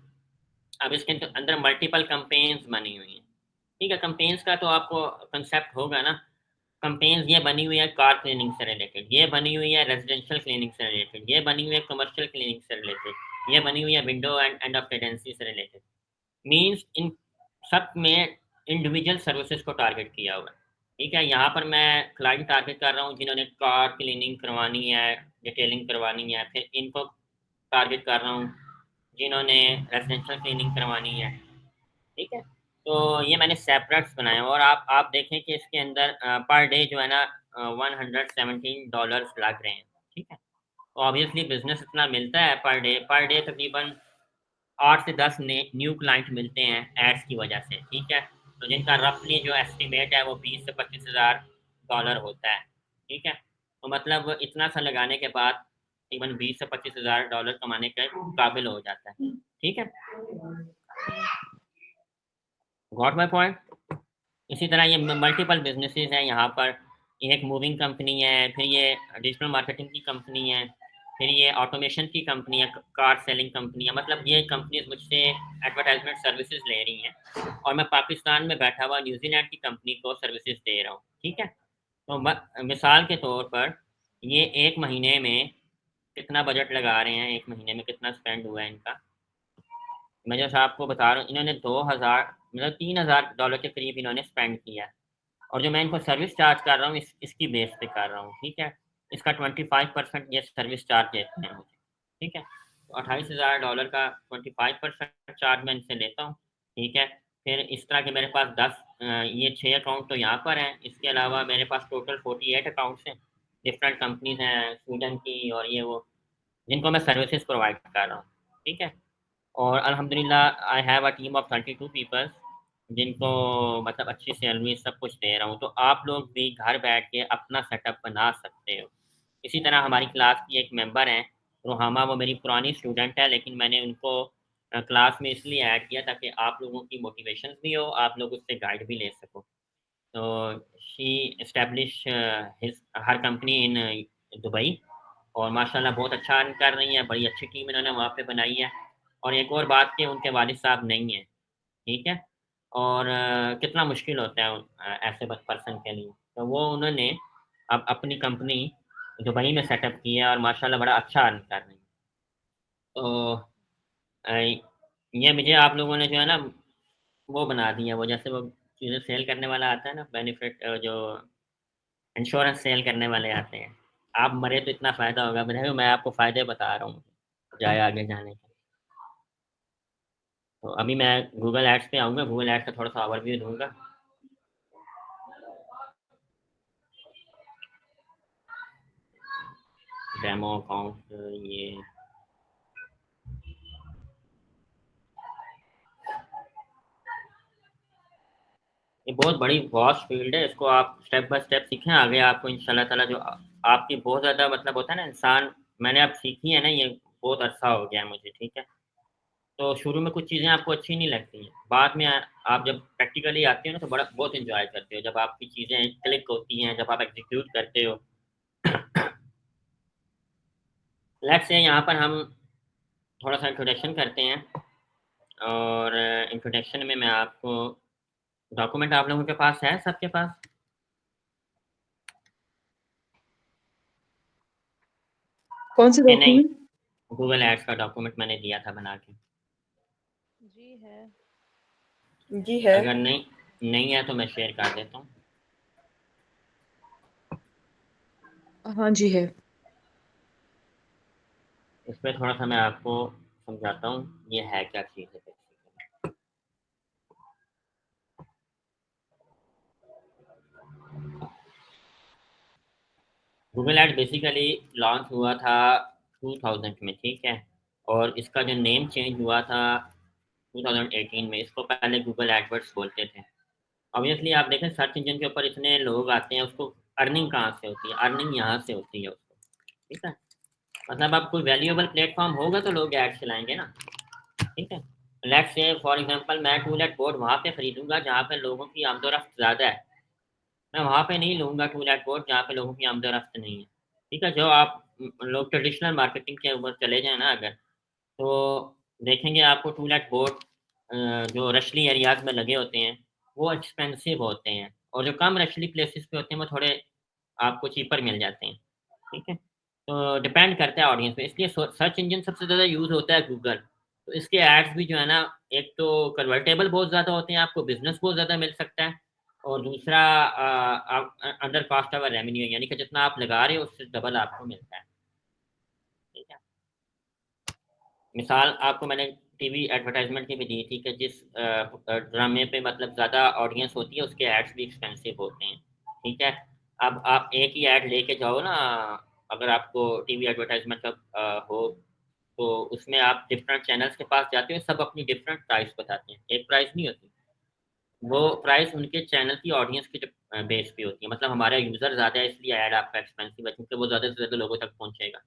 अब इसके अंदर मल्टीपल कैम्पेन्स बनी हुई हैं, ठीक है? कैम्पेन्स का तो आपको कांसेप्ट होगा ना, कैम्पेन्स ये बनी हुई है कार क्लीनिंग से रिलेटेड, ये बनी हुई है रेज़िडेंशियल क्लीनिंग से रिलेटेड, ये बनी हुई है कमर्शियल क्लीनिंग से रिलेटेड, ये बनी हुई है window and end of tenancy से रिलेटेड। मीन्स इन सब में इंडिविजुअल सर्विसेज को टारगेट किया हुआ है, ठीक है? यहाँ पर मैं क्लाइंट टारगेट कर रहा हूँ जिन्होंने कार क्लीनिंग करवानी है, डिटेलिंग करवानी है, फिर इनको टारगेट कर रहा हूँ जिन्होंने रेजिडेंशियल क्लीनिंग करवानी है, ठीक है? तो ये मैंने सेपरेट्स बनाए हैं और आप देखें कि इसके अंदर पर डे जो है ना $117 लग रहे हैं, ठीक है? तो ऑब्वियसली बिज़नेस इतना मिलता है पर डे तकरीबन 8 से 10 ने न्यू क्लाइंट मिलते हैं एड्स की वजह से, ठीक है? तो जिनका रफ़ली जो एस्टिमेट है वो 20 से 25 हज़ार डॉलर होता है, ठीक है? तो मतलब इतना सा लगाने के बाद तकरीबन 20 से 25 हज़ार डॉलर कमाने के काबिल हो जाता है, ठीक है? Got my point? इसी तरह ये मल्टीपल बिज़नेसेस हैं यहाँ पर। ये एक मूविंग कंपनी है, फिर ये डिजिटल मार्केटिंग की कंपनी है, फिर ये ऑटोमेशन की कंपनी है, कार सेलिंग कंपनी है। मतलब ये कंपनीज़ मुझसे एडवर्टाइज़मेंट सर्विसेज़ ले रही हैं और मैं पाकिस्तान में बैठा हुआ न्यूज़ीलैंड की कंपनी को सर्विसेज़ दे रहा हूँ, ठीक है? तो मिसाल के तौर पर ये 1 महीने में कितना बजट लगा रहे हैं, 1 महीने में कितना स्पेंड हुआ है इनका। मैं जैसा आपको बता रहा हूँ, इन्होंने 2000 मतलब $3000 के करीब इन्होंने स्पेंड किया है और जो मैं इनको सर्विस चार्ज कर रहा हूँ इसकी बेस पे कर रहा हूँ, ठीक है? इसका 25% ये सर्विस चार्ज देते हैं मुझे, ठीक है? तो $28,000 का 25% चार्ज मैं इनसे लेता हूँ, ठीक है? फिर इस तरह के मेरे पास 10 ये 6 अकाउंट तो यहाँ पर हैं, इसके अलावा मेरे पास टोटल 48 अकाउंट्स हैं, डिफरेंट कंपनीज़ हैं स्वीडन की और ये वो, जिनको मैं सर्विसेज़ प्रोवाइड कर रहा हूँ, ठीक है? और अल्हम्दुलिल्लाह I have a team of 32 peoples जिनको मतलब अच्छी सैलरी सब कुछ दे रहा हूँ। तो आप लोग भी घर बैठ के अपना सेटअप बना सकते हो। इसी तरह हमारी क्लास की एक मेंबर हैं, रोहामा, वो मेरी पुरानी स्टूडेंट है लेकिन मैंने उनको क्लास में इसलिए ऐड किया ताकि आप लोगों की मोटिवेशंस भी हो, आप लोग उससे गाइड भी ले सको। तो she establish his her company in Dubai, और माशाल्लाह बहुत अच्छा अर्न कर रही है, बड़ी अच्छी टीम इन्होंने वहाँ पे बनाई है। और एक और बात कि उनके वालिद साहब नहीं हैं, ठीक है? और कितना मुश्किल होता है ऐसे पर्सन के लिए, तो वो उन्होंने अब अपनी कंपनी दुबई में सेटअप की है और माशाल्लाह बड़ा अच्छा अर्न कर रही है। तो अ, ये मुझे आप लोगों ने जो है ना वो बना दिया, वो जैसे वो चीज़ें सेल करने वाला आता है ना, बेनिफिट जो इंश्योरेंस सेल करने वाले आते हैं, आप मरे तो इतना फ़ायदा होगा, बताइए मैं आपको फ़ायदे बता रहा हूँ जाए आगे जाने के। तो अभी मैं गूगल एड्स पे आऊँगा, गूगल एड्स का थोड़ा-सा ओवरव्यू दूँगा। डेमो अकाउंट ये बहुत बड़ी वास्ट फील्ड है, इसको आप स्टेप बाय स्टेप सीखें, आगे आपको इंशाल्लाह ताला जो आपकी बहुत ज़्यादा मतलब होता है ना इंसान, मैंने अब सीखी है ना, ये बहुत अरसा हो गया है मुझे, ठीक है? तो शुरू में कुछ चीज़ें आपको अच्छी नहीं लगती हैं, बाद में आप जब प्रैक्टिकली आते हो ना तो बड़ा बहुत एन्जॉय करते हो, जब आपकी चीज़ें क्लिक होती हैं, जब आप एग्ज़ीक्यूट करते हो। लेट्स से यहाँ पर हम थोड़ा-सा इंट्रोडक्शन करते हैं, और इंट्रोडक्शन में मैं आपको डॉक्यूमेंट आप लोगों के पास है, सबके पास? कौन से कि नहीं? डॉक्यूमेंट? गूगल एड्स का डॉक्यूमेंट मैंने दिया था बना के। जी है। जी है। अगर नहीं है तो मैं शेयर कर देता हूँ। हाँ जी है। इस पे थोड़ा-सा मैं आपको समझाता हूँ, ये है क्या चीज़ है basically. Google ad basically launch हुआ था 2000 में, ठीक है? और इसका जो नेम चेंज हुआ था 2018 में, इसको पहले गूगल एडवर्ड्स बोलते थे। ऑब्वियसली आप देखें सर्च इंजन के ऊपर इतने लोग आते हैं, उसको अर्निंग कहाँ से होती है? अर्निंग यहाँ से होती है उसको, ठीक है? मतलब अब कोई वैल्यूएबल प्लेटफ़ॉर्म होगा तो लोग ऐड चलाएँगे ना, ठीक है? लेट्स से फॉर एग्ज़ाम्पल मैं टूलेट बोर्ड वहाँ पे खरीदूँगा जहाँ पे लोगों की आमदोरफ़्त ज़्यादा है। मैं वहाँ पे नहीं लूँगा टूलेट बोर्ड जहाँ पे लोगों की आमदोरफ़्त नहीं है, ठीक है? जो आप लोग ट्रेडिशनल मार्केटिंग के ऊपर चले जाएँ ना अगर, तो देखेंगे आपको टूलेट बोर्ड जो रशली एरियाज़ में लगे होते हैं, वो एक्सपेंसिव होते हैं, और जो कम रशली प्लेसेस पे होते हैं, वो थोड़े आपको चीपर मिल जाते हैं, ठीक है? तो डिपेंड करता है ऑडियंस पे, इसलिए सर्च इंजन सबसे ज़्यादा यूज़ होता है गूगल। तो इसके एड्स भी जो है ना, एक तो कन्वर्टेबल बहुत ज़्यादा होते हैं, आपको बिज़नेस बहुत ज़्यादा मिल सकता है, और दूसरा आप अंडर कॉस्ट ऑफ रेवेन्यू, यानी कि जितना आप लगा रहे हो उससे डबल आपको मिलता है, ठीक है? मिसाल आपको मैंने टीवी एडवर्टाइज़मेंट की भी दी थी कि जिस ड्रामे पे मतलब ज़्यादा ऑडियंस होती है उसके एड्स भी एक्सपेंसिव होते हैं, ठीक है? अब आप एक ही ऐड लेके जाओ ना, अगर आपको टीवी एडवर्टाइज़मेंट का हो, तो उसमें आप डिफरेंट चैनल्स के पास जाते हो, सब अपनी डिफरेंट प्राइस बताते हैं, एक प्राइस नहीं होती। वो प्राइस उनके चैनल की ऑडियंस के बेस पे होती है, मतलब हमारा यूज़र ज़्यादा है इसलिए ऐड आपका एक्सपेंसिव है, क्योंकि वो ज़्यादा से ज़्यादा लोगों तक पहुँचेगा।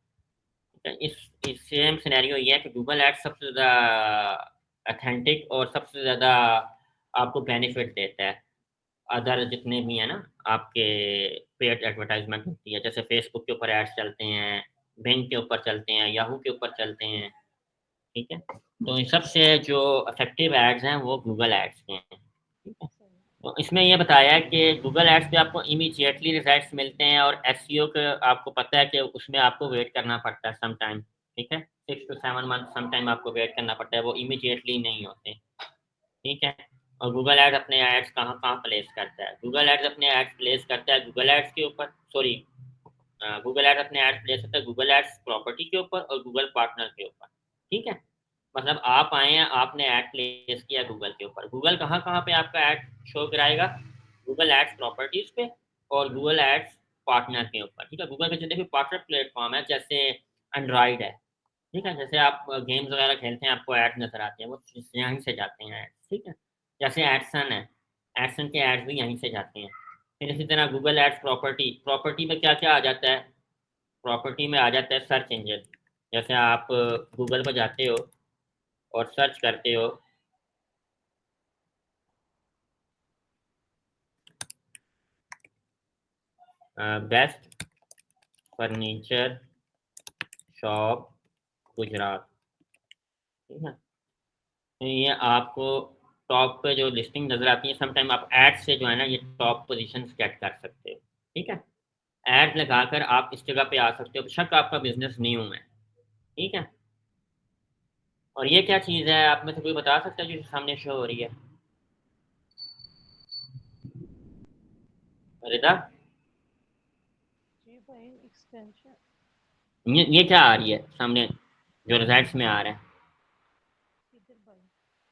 इस सेम सिनेरियो ये है कि गूगल एड्स सबसे ज़्यादा ऑथेंटिक और सबसे ज़्यादा आपको बेनिफिट देता है। अदर जितने भी हैं ना आपके पेड एडवर्टाइज़मेंट होती है, जैसे फ़ेसबुक के ऊपर एड्स चलते हैं, बिंग के ऊपर चलते हैं, याहू के ऊपर चलते हैं, ठीक है? तो इन सबसे जो इफ़ेक्टिव एड्स हैं वो गूगल एड्स के हैं, ठीक है? सही। तो इसमें ये बताया है कि गूगल एड्स पे आपको इमीडिएटली रिज़ल्ट्स मिलते हैं, और एसईओ का आपको पता है कि उसमें आपको वेट करना पड़ता है सम टाइम, ठीक है? 6 टू 7 मंथ सम टाइम आपको वेट करना पड़ता है, वो इमीडिएटली नहीं होते, ठीक है? और गूगल एड्स अपने एड्स कहाँ-कहाँ प्लेस करता है? गूगल एड्स अपने एड्स प्लेस करता है गूगल एड्स के ऊपर, सॉरी, गूगल एड्स अपने एड्स प्लेस करता है गूगल एड्स प्रॉपर्टी के ऊपर और गूगल पार्टनर के ऊपर, ठीक है? मतलब आप आए हैं, आपने ऐड प्लेस किया गूगल के ऊपर, गूगल कहाँ-कहाँ पे आपका ऐड शो कराएगा? गूगल एड्स प्रॉपर्टीज़ पे और गूगल एड्स पार्टनर के ऊपर, ठीक है? गूगल के जितने भी पार्टनर प्लेटफ़ॉर्म है, जैसे एंड्रॉइड है, ठीक है? जैसे आप गेम्स वगैरह खेलते हैं, आपको ऐड नज़र आते हैं, वो यहीं से जाते हैं ऐड, ठीक है? जैसे एडसन है, एडसन के ऐड्स भी यहीं से जाते हैं। फिर इसी तरह गूगल एड्स प्रॉपर्टी, प्रॉपर्टी में क्या-क्या आ जाता है? प्रॉपर्टी में आ जाता है सर्च इंजन, जैसे आप गूगल पर जाते हो और सर्च करते हो, बेस्ट फर्नीचर शॉप गुजरात, ठीक है। तो ये आपको टॉप पे जो लिस्टिंग नज़र आती है, समटाइम आप ऐड से जो है ना ये टॉप पोजीशन गेट कर सकते हो, ठीक है। ऐड लगाकर आप इस जगह पे आ सकते हो, बेशक आपका बिजनेस न्यू है, ठीक है। और ये क्या चीज़ है, आप में से कोई बता सकता है जो सामने शो हो रही है? रिदा, जी भाई एक्सटेंशन। ये क्या आ रही है सामने जो रिजल्ट्स में आ रहा है? किधर भाई?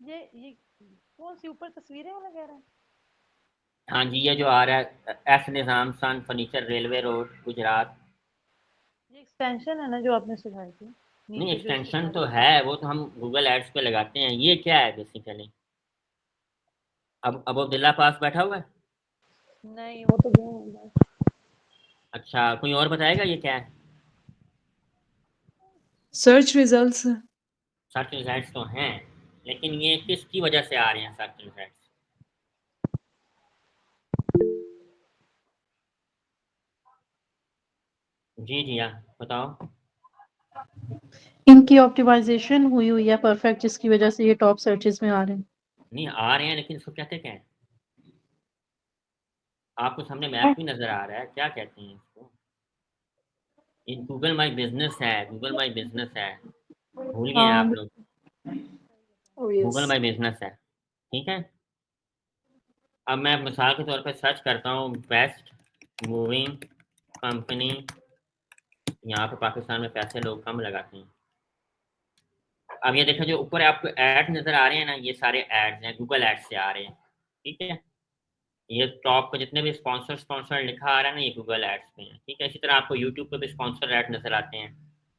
ये कौन सी ऊपर तस्वीरें वाला कह रहा है? हाँ जी, ये जो आ रहा है एस निज़ाम सन फर्नीचर रेलवे रोड गुजरात। ये एक्सटेंशन है ना जो आपने सिखाई थी नहीं, नीचे जो एक्सटेंशन सिखा तो रही थी? है, वो तो हम गूगल एड्स पे लगाते हैं। ये क्या है बेसिकली? अब अब्दुल्ला पास बैठा हुआ है। नहीं वो तो गया। अच्छा, कोई और बताएगा ये क्या है? Search results. सर्च रिजल्ट्स तो हैं, लेकिन ये किसकी वजह से आ रहे हैं सर्च रिजल्ट्स? जी जी हाँ, बताओ। इनकी ऑप्टिमाइजेशन हुई हुई है परफेक्ट, जिसकी वजह से ये टॉप सर्चेस में आ रहे हैं। नहीं आ रहे हैं, लेकिन इसको कहते क्या है? आपको सामने मैप भी नजर आ रहा है, क्या कहते हैं इसको? ये गूगल माई बिजनेस है, गूगल माई बिजनेस है, भूल गए हैं हाँ। आप लोग। Oh, yes. Google my business है, ठीक है। अब मैं मिसाल के तौर पे सर्च करता हूँ बेस्ट मूविंग कंपनी। यहाँ पे पाकिस्तान में पैसे लोग कम लगाते हैं। अब ये देखो जो ऊपर आपको ऐड नजर आ रहे हैं ना, ये सारे एड्स हैं, गूगल एड्स से आ रहे हैं, ठीक है। ये टॉप पे जितने भी स्पॉन्सर लिखा आ रहा है ना, ये गूगल एड्स पे हैं, ठीक है। इसी तरह आपको यूट्यूब पे भी स्पॉन्सर एड नजर आते हैं,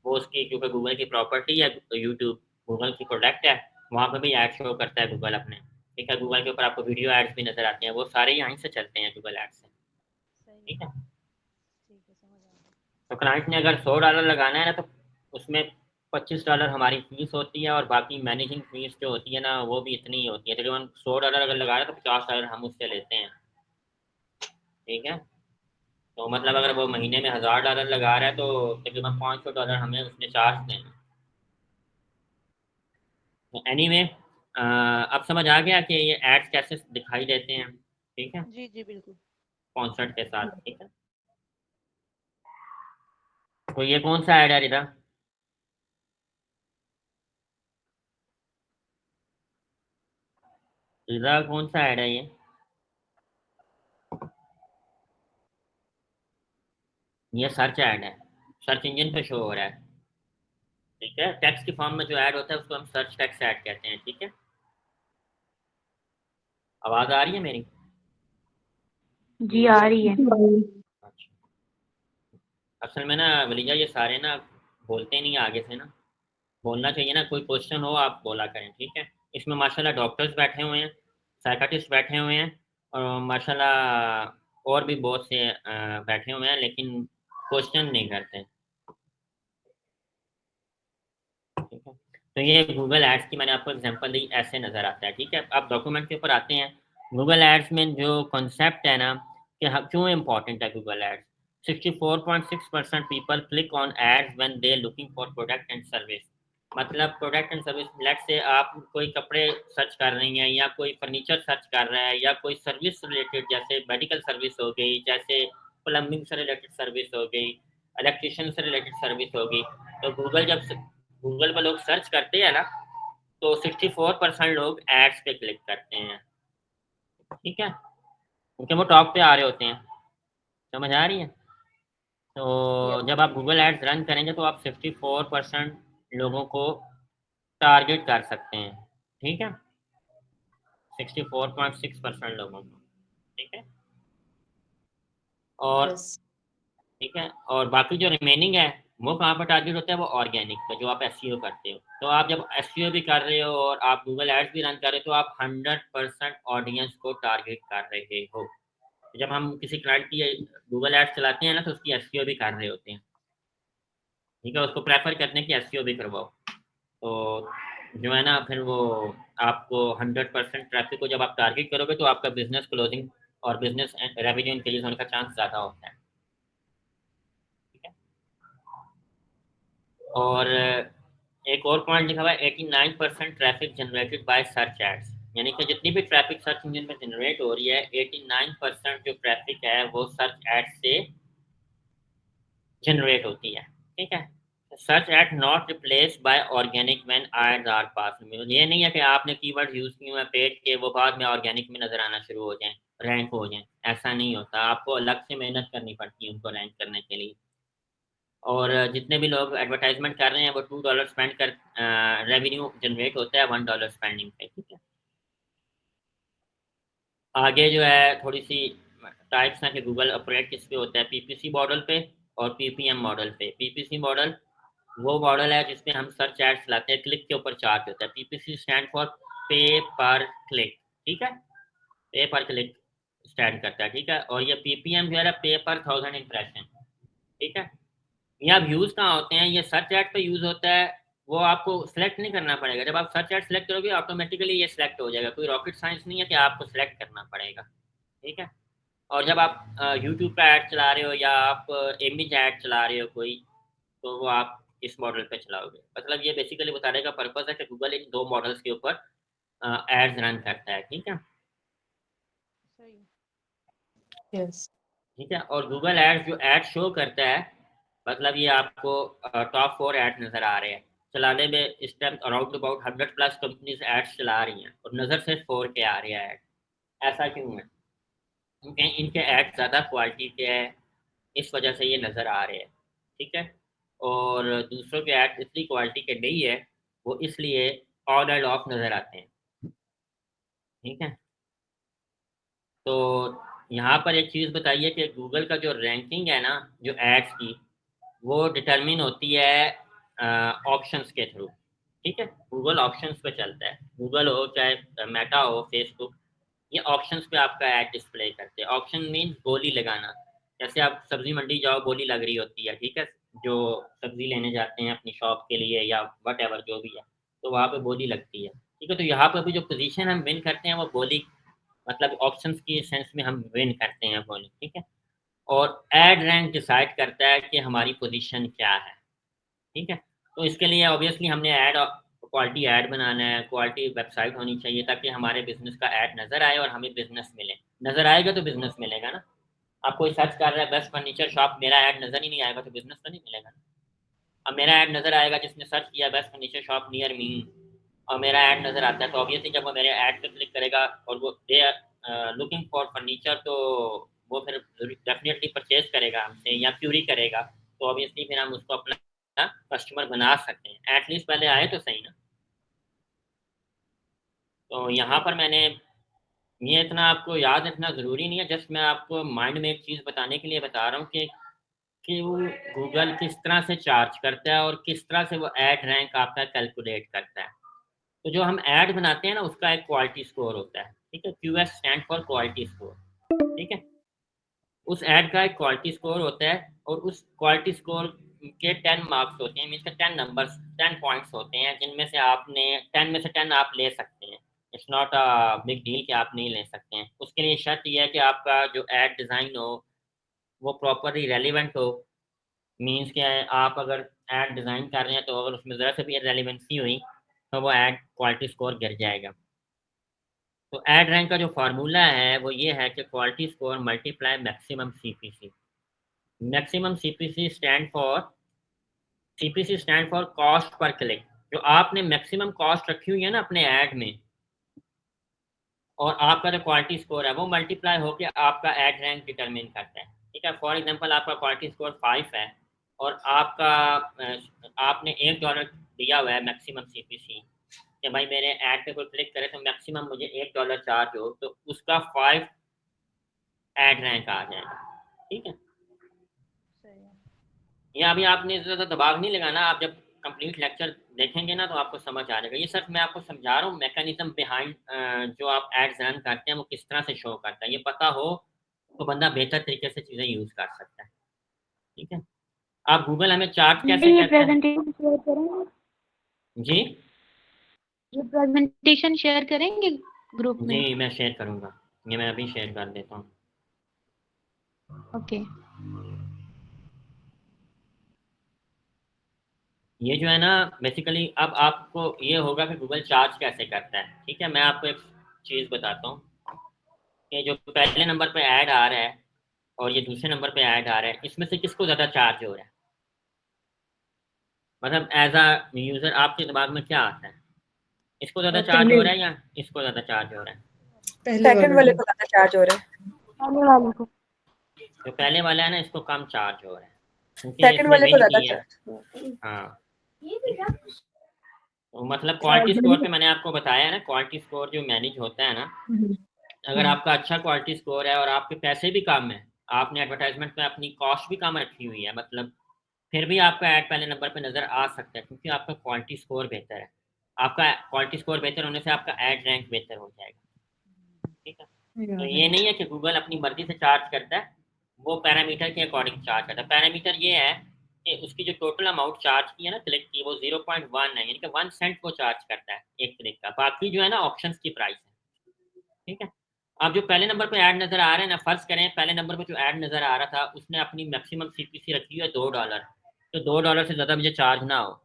वो उसकी क्योंकि गूगल की प्रॉपर्टी है, यूट्यूब गूगल की प्रोडक्ट है, वहाँ पे भी ऐड शो करता है गूगल अपने, ठीक है। गूगल के ऊपर आपको वीडियो एड्स भी नजर आते हैं, वो सारे यहीं से चलते हैं गूगल एड्स से, सही ठीक है। ठीक है, समझ आ गया। तो क्लाइंट ने अगर $100 लगाना है ना, तो उसमें $25 हमारी फीस होती है, और बाकी मैनेजिंग फीस जो होती है ना, वो भी इतनी ही होती है। तकरीबन $100 अगर लगा रहे हैं तो $50 हम उससे लेते हैं, ठीक है। तो मतलब अगर वो महीने में $1000 लगा रहा है तो तकरीबन $500 हमें उसने चार्ज देना। तो एनीवे, अब समझ आ गया कि ये एड्स कैसे दिखाई देते हैं, ठीक है, जी जी बिल्कुल। स्पॉन्सर्ड के साथ, ठीक है। तो ये कौन सा ऐड है रिदा? रिदा कौन सा ऐड है ये? ये सर्च ऐड है, सर्च इंजन पे शो हो रहा है, ठीक है। टेक्स्ट की फॉर्म में जो ऐड होता है उसको हम सर्च टेक्स्ट ऐड कहते हैं, ठीक है। आवाज आ रही है मेरी? जी आ रही है। अच्छा, असल में ना वलीजा ये सारे ना बोलते नहीं आगे से ना, बोलना चाहिए ना, कोई क्वेश्चन हो आप बोला करें, ठीक है। इसमें माशाल्लाह डॉक्टर्स बैठे हुए हैं, साइकाटिस्ट बैठे हुए हैं, और माशाल्लाह और भी बहुत से बैठे हुए हैं, लेकिन क्वेश्चन नहीं करते, ठीक है। तो ये गूगल एड्स की मैंने आपको एग्जांपल दी, ऐसे नज़र आता है, ठीक है। अब डॉक्यूमेंट के ऊपर आते हैं। गूगल एड्स में जो कॉन्सेप्ट है ना कि क्यों इम्पोर्टेंट है Google ads. 64.6% people click on ads when they looking for product and service. मतलब product and service, let say आप कोई कपड़े सर्च कर रही हैं, या कोई फर्नीचर सर्च कर रहा है, या कोई सर्विस रिलेटेड जैसे मेडिकल सर्विस हो गई, जैसे प्लम्बिंग से रिलेटेड सर्विस हो गई, इलेक्ट्रिशियन से रिलेटेड सर्विस हो गई। तो गूगल पर लोग सर्च करते हैं ना, तो 64% लोग एड्स पे क्लिक करते हैं, ठीक है, क्योंकि वो टॉप पे आ रहे होते हैं। समझ आ रही है? तो जब आप गूगल एड्स रन करेंगे तो आप 64% लोगों को टारगेट कर सकते हैं, ठीक है, 64.6% लोगों को, ठीक है। और यस। ठीक है, और बाकी जो रिमेनिंग है वो कहाँ पर टारगेट होता है? वो ऑर्गेनिक पे, जो आप एसईओ करते हो। तो आप जब एसईओ भी कर रहे हो और आप गूगल एड्स भी रन कर रहे हो, तो आप 100% ऑडियंस को टारगेट कर रहे हो। जब हम किसी क्लाइंट की गूगल एड्स चलाते हैं ना, तो उसकी एसईओ भी कर रहे होते हैं, ठीक है। उसको प्रेफर करते हैं कि एसईओ भी करवाओ, तो जो है ना फिर वो आपको 100% ट्रैफिक को जब आप टारगेट करोगे, तो आपका बिजनेस क्लोजिंग और बिजनेस रेवेन्यू इंक्रीज होने का चांस ज़्यादा होता है, और एक और पॉइंट लिखा हुआ है 89% traffic generated by search ads, यानी कि जितनी भी ट्रैफिक सर्च इंजन में जनरेट हो रही है 89% जो ट्रैफिक है वो सर्च एड्स से जनरेट होती है। ठीक है, search ad not replace by organic when ads are pass. ये नहीं है कि आपने कीवर्ड यूज किए हुए पेड के वो बाद में ऑर्गेनिक में नजर आना शुरू हो जाएं, रैंक हो जाएं, ऐसा नहीं होता। आपको अलग से मेहनत करनी पड़ती है उनको रैंक करने के लिए। और जितने भी लोग एडवर्टाइजमेंट कर रहे हैं वो $2 स्पेंड कर रेवेन्यू जनरेट होता है $1 स्पेंडिंग पे। ठीक है, आगे जो है थोड़ी सी टाइप्स हैं कि गूगल ऑपरेट किस पे होता है, पीपीसी मॉडल पे और पीपीएम मॉडल पे। पीपीसी मॉडल वो मॉडल है जिसमें हम सर्च एड्स चलाते हैं, क्लिक के ऊपर चार्ज होता है। पीपीसी स्टैंड फॉर पे पर क्लिक। ठीक है, पे पर क्लिक स्टैंड करता है। ठीक है, और ये पीपीएम जो है पे पर 1000 इंप्रेशन। ठीक है, ये आप यूज़ कहाँ होते हैं, ये सर्च एड पे यूज़ होता है। वो आपको सेलेक्ट नहीं करना पड़ेगा, जब आप सर्च एड सेलेक्ट करोगे ऑटोमेटिकली ये सिलेक्ट हो जाएगा, कोई रॉकेट साइंस नहीं है कि आपको सेलेक्ट करना पड़ेगा। ठीक है, और जब आप यूट्यूब का ऐड चला रहे हो या आप इमेज ऐड चला रहे हो कोई, तो वो आप इस मॉडल पे चलाओगे। मतलब ये बेसिकली बताने का पर्पस है कि गूगल इन दो मॉडल्स के ऊपर एड्स रन करता है। ठीक है, सही। यस। ठीक है, और गूगल एड्स जो एड शो करता है, मतलब ये आपको टॉप 4 एड नज़र आ रहे हैं चलाने में। इस time around about 100+ companies ads चला रही हैं और नज़र सिर्फ 4 के आ रहे हैं ऐड। ऐसा क्यों है? क्योंकि इनके ऐड ज़्यादा क्वालिटी के हैं, इस वजह से ये नज़र आ रहे हैं। ठीक है, और दूसरों के ऐड इतनी क्वालिटी के नहीं है, वो इसलिए ऑन एंड ऑफ नज़र आते हैं। ठीक है, तो यहाँ पर एक चीज़ बताइए कि गूगल का जो रैंकिंग है ना, जो एड्स की, वो डिटरमिन होती है ऑप्शंस के थ्रू। ठीक है, गूगल ऑप्शंस पे चलता है, गूगल हो चाहे मेटा हो फेसबुक, ये ऑप्शंस पे आपका ऐड डिस्प्ले करते हैं। ऑप्शन मीन बोली लगाना। जैसे आप सब्जी मंडी जाओ, बोली लग रही होती है। ठीक है, जो सब्जी लेने जाते हैं अपनी शॉप के लिए या वट एवर जो भी है, तो वहाँ पे बोली लगती है। ठीक है, तो यहाँ पर भी जो पोजीशन हम विन करते हैं वो बोली, मतलब ऑप्शंस की सेंस में हम विन करते हैं बोली। ठीक है, और एड रैंक डिसाइड करता है कि हमारी पोजीशन क्या है। ठीक है, तो इसके लिए ऑब्वियसली हमने ऐड क्वालिटी ऐड बनाना है, क्वालिटी वेबसाइट होनी चाहिए ताकि हमारे बिजनेस का ऐड नज़र आए और हमें बिजनेस मिले। नज़र आएगा तो बिजनेस मिलेगा ना। आप कोई सर्च कर रहा है बेस्ट फर्नीचर शॉप, मेरा ऐड नज़र ही नहीं आएगा तो बिजनेस तो नहीं मिलेगा ना। अब मेरा ऐड नज़र आएगा जिसने सर्च किया best furniture shop near me, और मेरा ऐड नज़र आता है, तो ऑब्वियसली जब वो मेरे ऐड पे क्लिक करेगा और वो दे लुकिंग फॉर फर्नीचर, तो वो फिर डेफिनेटली परचेज करेगा हमसे या क्यूरी करेगा। तो ऑब्वियसली फिर हम उसको अपना कस्टमर बना सकते हैं। एटलीस्ट पहले आए तो सही ना। तो यहाँ पर मैंने ये इतना आपको याद रखना ज़रूरी नहीं है, जस्ट मैं आपको माइंड में एक चीज़ बताने के लिए बता रहा हूँ कि वो गूगल किस तरह से चार्ज करता है और किस तरह से वो ऐड रैंक आपका कैलकुलेट करता है। तो जो हम ऐड बनाते हैं ना, उसका एक क्वालिटी स्कोर होता है। ठीक है, QS stand for quality score. ठीक है, उस ऐड का एक क्वालिटी स्कोर होता है और उस क्वालिटी स्कोर के 10 मार्क्स होते हैं, मीन्स के 10 नंबर्स, 10 पॉइंट्स होते हैं, जिनमें से आपने 10 में से 10 आप ले सकते हैं। It's not a big deal कि आप नहीं ले सकते हैं। उसके लिए शर्त यह है कि आपका जो ऐड डिज़ाइन हो वो प्रॉपरली रेलिवेंट हो। मीन्स क्या है, आप अगर ऐड डिज़ाइन कर रहे हैं तो अगर उसमें ज़रा से भी रेलिवेंसी हुई तो वो ऐड क्वालिटी स्कोर गिर जाएगा। तो ऐड रैंक का जो फार्मूला है वो ये है कि quality score multiply maximum CPC। Maximum CPC stand for cost per click. जो आपने मैक्सिमम कॉस्ट रखी हुई है ना अपने ऐड में, और आपका जो क्वालिटी स्कोर है वो मल्टीप्लाई होकर आपका ऐड रैंक डिटरमिन करता है। ठीक है, फॉर एग्जांपल आपका क्वालिटी स्कोर 5 है और आपका आपने $1 दिया हुआ है मैक्सिमम CPC, कि भाई मेरे ऐड पे कोई क्लिक करे तो मैक्सिमम मुझे $1 चार्ज हो, तो उसका 5 ऐड रैंक आ जाएगा। ठीक है, सही है। ये अभी आपने ज़्यादा दबाव नहीं लगाना, आप जब कंप्लीट लेक्चर देखेंगे ना तो आपको समझ आ जाएगा। ये सिर्फ मैं आपको समझा रहा हूँ मैकेनिज्म बिहाइंड जो आप एड्स रन करते हैं वो किस तरह से शो करता है। ये पता हो तो बंदा बेहतर तरीके से चीज़ें यूज़ कर सकता है। ठीक है, आप गूगल हमें चार्ट कैसे ये करते हैं? प्रेजेंटेशन शेयर करेंगे, जी ये प्रेजेंटेशन शेयर करेंगे ग्रुप में। जी, मैं शेयर करूँगा, ये मैं अभी शेयर कर देता हूँ। ओके। ये जो है ना बेसिकली अब आपको ये होगा कि गूगल चार्ज कैसे करता है। ठीक है, मैं आपको एक चीज़ बताता हूँ कि जो पहले नंबर पे ऐड आ रहा है और ये दूसरे नंबर पे ऐड आ रहा है, इसमें से किसको ज़्यादा चार्ज हो रहा है? मतलब एज अ यूज़र आपके दिमाग में क्या आता है, इसको ज़्यादा चार्ज पहले हो रहा है या इसको ज़्यादा चार्ज हो रहा है? पहले सेकंड वाले वाले को। को ज्यादा चार्ज हो रहा है। आने वाले को। जो पहले वाला है ना, इसको कम चार्ज हो रहा है क्योंकि सेकंड इसने वाले को विन ज्यादा किया। चार्ज। हाँ, तो मतलब क्वालिटी स्कोर पे मैंने आपको बताया ना, क्वालिटी स्कोर जो मैनेज होता है ना, अगर आपका अच्छा क्वालिटी स्कोर है और आपके पैसे भी कम है, आपने एडवर्टाइजमेंट में अपनी कॉस्ट भी कम रखी हुई है, मतलब फिर भी आपका ऐड पहले नंबर पे नज़र आ सकता है क्योंकि आपका क्वालिटी स्कोर बेहतर है। आपका क्वालिटी स्कोर बेहतर होने से आपका ऐड रैंक बेहतर हो जाएगा। ठीक है, तो ये नहीं है कि गूगल अपनी मर्जी से चार्ज करता है, वो पैरामीटर के अकॉर्डिंग चार्ज करता है। पैरामीटर ये है कि उसकी जो टोटल अमाउंट चार्ज की है ना क्लिक की, वो 0.1 है, यानी कि 1 सेंट वो चार्ज करता है एक क्लिक का। बाकी जो है ना ऑप्शन की प्राइस है। ठीक है, अब जो पहले नंबर पे ऐड नज़र आ रहा है ना, फर्ज करें पहले नंबर पे जो ऐड नज़र आ रहा था उसने अपनी मैक्सिमम सीपीसी रखी है $2, तो $2 से ज़्यादा मुझे चार्ज ना हो,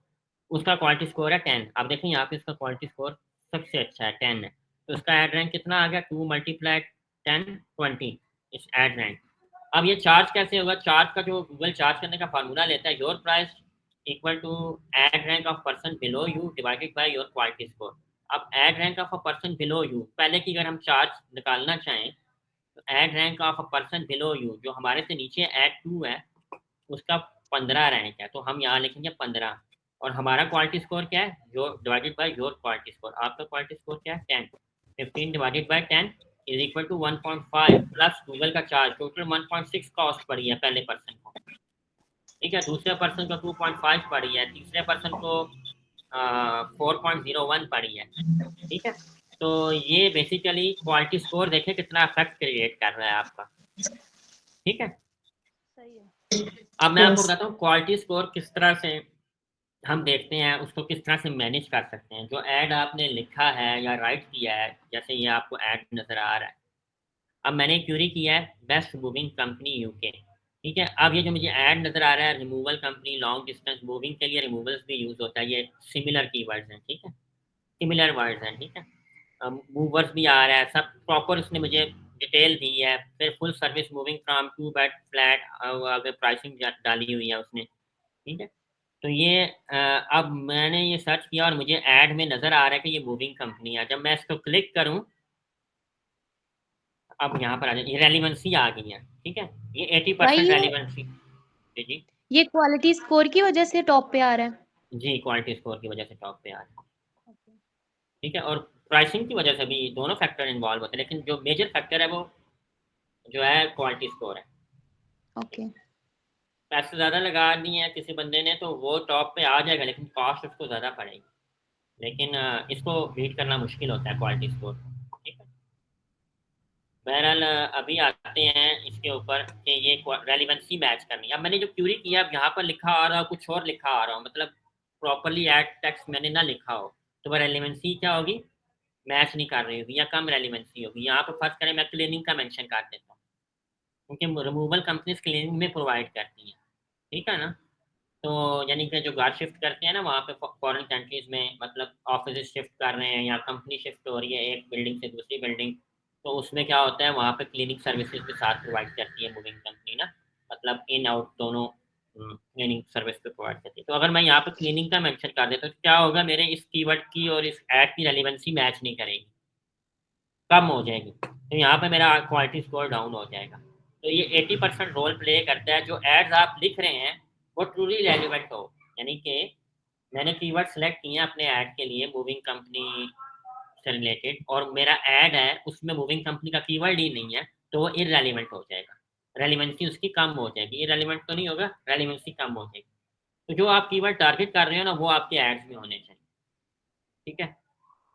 उसका क्वालिटी स्कोर है 10। आप देखें यहाँ पे इसका क्वालिटी स्कोर सबसे अच्छा है, 10 है, तो उसका ऐड रैंक कितना आ गया, 2 × 10 20 इस ऐड रैंक। अब ये चार्ज कैसे होगा, चार्ज का जो गूगल चार्ज करने का फार्मूला लेता है, your price equal to ad rank of person below you divided by your quality score. अब ad rank of a person below you, पहले की अगर हम चार्ज निकालना चाहें तो ad rank of a person below you, जो हमारे से नीचे ऐड 2 है, उसका 15 रैंक है, तो हम यहाँ लिखेंगे 15। और हमारा क्वालिटी स्कोर क्या है, जो divided by your quality score, आपका क्वालिटी स्कोर क्या है 10। 15 divided by 10 is equal to 1.5 plus Google का चार्ज, टोटल 1.6 कॉस्ट पड़ी है पहले पर्सन को। ठीक है, दूसरे पर्सन को 2.5 पड़ी है, तीसरे पर्सन को 4.01 पड़ी है। ठीक है, तो ये बेसिकली क्वालिटी स्कोर देखें कितना इफेक्ट क्रिएट कर रहा है आपका। ठीक है, सही है। अब मैं आपको Yes. बताता हूँ क्वालिटी स्कोर किस तरह से हम देखते हैं, उसको किस तरह से मैनेज कर सकते हैं। जो ऐड आपने लिखा है या राइट किया है, जैसे ये आपको ऐड नज़र आ रहा है, अब मैंने क्यूरी किया है बेस्ट मूविंग कंपनी यूके। ठीक है, अब ये जो मुझे ऐड नज़र आ रहा है, removal company long distance moving के लिए रिमूवल्स भी यूज़ होता है, ये सिमिलर कीवर्ड्स हैं। ठीक है, सिमिलर वर्ड्स हैं। ठीक है, मूवर्स भी आ रहा है, सब प्रॉपर उसने मुझे डिटेल दी है। फिर full service moving from 2 bed flat, अगर प्राइसिंग डाली हुई है उसने। ठीक है, तो ये अब मैंने ये सर्च किया और मुझे ऐड में नज़र आ रहा है कि ये मूविंग कंपनी है। जब मैं इसको क्लिक करूं, अब यहाँ पर आ जाए, ये रेलिवेंसी आ गई है। ठीक है, ये 80% भाई रेलिवेंसी। जी जी ये क्वालिटी स्कोर की वजह से टॉप पे आ रहा है। जी, क्वालिटी स्कोर की वजह से टॉप पे आ रहा है। ठीक है, और प्राइसिंग की वजह से भी दोनों फैक्टर इन्वॉल्व होते हैं, लेकिन जो मेजर फैक्टर है वो जो है क्वालिटी स्कोर है। ओके। पैसे ज़्यादा लगा दिए हैं किसी बंदे ने तो वो टॉप पे आ जाएगा, लेकिन कॉस्ट उसको ज़्यादा पड़ेगी। लेकिन इसको बीट करना मुश्किल होता है क्वालिटी स्कोर। ठीक है, बहरहाल अभी आते हैं इसके ऊपर कि ये रेलिवेंसी मैच करनी है। अब मैंने जो क्यूरी किया, अब यहाँ पर लिखा आ रहा हो कुछ और लिखा आ रहा हो, मतलब प्रॉपरली ऐड टेक्स्ट मैंने ना लिखा हो, तो वह रेलिवेंसी क्या होगी, मैच नहीं कर रही होगी या कम रेलिवेंसी होगी। यहाँ पर फर्स्ट करें, मैं क्लीनिंग का मेंशन कर देता हूँ क्योंकि रिमूवल कंपनीज क्लीनिंग में प्रोवाइड करती हैं। ठीक है ना, तो यानी कि जो घर शिफ्ट करते हैं ना वहाँ पे फॉरेन कंट्रीज में, मतलब ऑफिस शिफ्ट कर रहे हैं या कंपनी शिफ्ट हो रही है एक बिल्डिंग से दूसरी बिल्डिंग, तो उसमें क्या होता है, वहाँ पे क्लीनिंग सर्विसेज के साथ प्रोवाइड करती है मूविंग कंपनी ना, मतलब इन आउट दोनों क्लीनिंग सर्विस पे प्रोवाइड करती है। तो अगर मैं यहाँ पे क्लीनिंग का मेंशन कर देता तो क्या होगा, मेरे इस कीवर्ड की और इस ऐड की रेलिवेंसी मैच नहीं करेगी, कम हो जाएगी, तो यहाँ पे मेरा क्वालिटी स्कोर डाउन हो जाएगा। तो ये 80% रोल प्ले करता है। जो एड्स आप लिख रहे हैं वो ट्रूली रेलिवेंट हो, यानी कि मैंने कीवर्ड सेलेक्ट किए हैं अपने ऐड के लिए मूविंग कंपनी से रिलेटेड, और मेरा ऐड है उसमें मूविंग कंपनी का कीवर्ड ही नहीं है, तो वो इररेलेवेंट हो जाएगा, रेलिवेंसी उसकी कम हो जाएगी। इररेलेवेंट तो नहीं होगा, रेलिवेंसी कम हो जाएगी। तो जो आप कीवर्ड टारगेट कर रहे हो ना, वो आपके एड्स में होने चाहिए। ठीक है,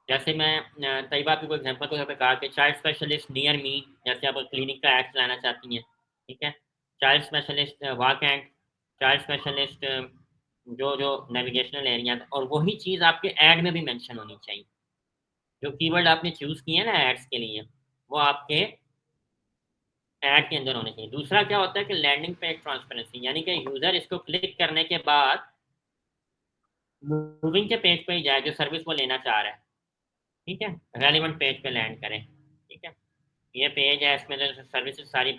जैसे मैं तैयबा आपको एग्जांपल के तौर पे कहा कि चाइल्ड स्पेशलिस्ट नियर मी, जैसे आप क्लिनिक का ऐड चलाना चाहती हैं। ठीक है, child specialist walk and, child specialist जो जो नेविगेशनल एरिया, और वही चीज़ आपके ऐड में भी मेंशन होनी चाहिए। जो कीवर्ड आपने चूज़ किए ना एड्स के लिए, वो आपके ऐड के अंदर होने चाहिए। दूसरा क्या होता है कि लैंडिंग पेज ट्रांसपेरेंसी, यानी कि यूज़र इसको क्लिक करने के बाद मूविंग के पेज पे ही जाए जो सर्विस वो लेना चाह रहा है, ठीक है, रेलिवेंट पेज पे लैंड करें, ठीक है। ये पेज है, इसमें सर्विसेज सारी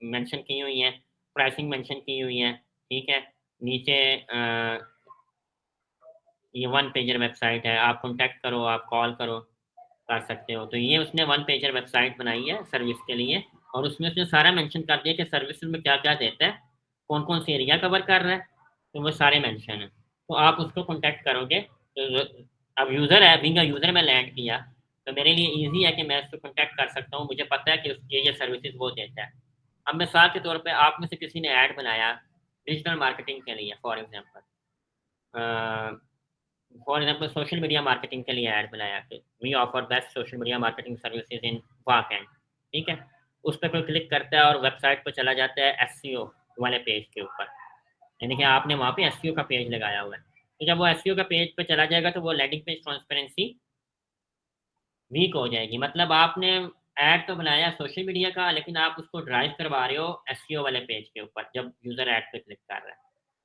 मेंशन की हुई हैं, प्राइसिंग मेंशन की हुई है, ठीक है। नीचे ये वन पेजर वेबसाइट है, आप कॉन्टैक्ट करो, आप कॉल करो, कर सकते हो। तो ये उसने वन पेजर वेबसाइट बनाई है सर्विस के लिए, और उसमें उसने सारा मेंशन कर दिया कि सर्विस में क्या क्या देता है, कौन कौन सी एरिया कवर कर रहा है, तो वो सारे मेंशन है। तो आप उसको कॉन्टैक्ट करोगे तो अब यूज़र है, बिंग यूज़र में लैंड किया तो मेरे लिए ईजी है कि मैं उसको कॉन्टैक्ट कर सकता हूँ, मुझे पता है कि ये सर्विसेज वो देता है। अब मिसाल के तौर पर आप में से किसी ने ऐड बनाया डिजिटल मार्केटिंग के लिए, for example social media marketing के लिए ऐड बनाया कि we offer best social media marketing services in वाकैंड, ठीक है। उस पर कोई क्लिक करता है और वेबसाइट पर चला जाता है एसईओ वाले पेज के ऊपर, यानी कि आपने वहाँ पे एसईओ का पेज लगाया हुआ है। तो जब वो एसईओ का पेज पे चला जाएगा तो वो लैंडिंग पेज ट्रांसपेरेंसी वीक हो जाएगी। मतलब आपने ऐड तो बनाया सोशल मीडिया का, लेकिन आप उसको ड्राइव करवा रहे हो एसईओ वाले पेज के ऊपर जब यूज़र ऐड पे क्लिक कर रहा है।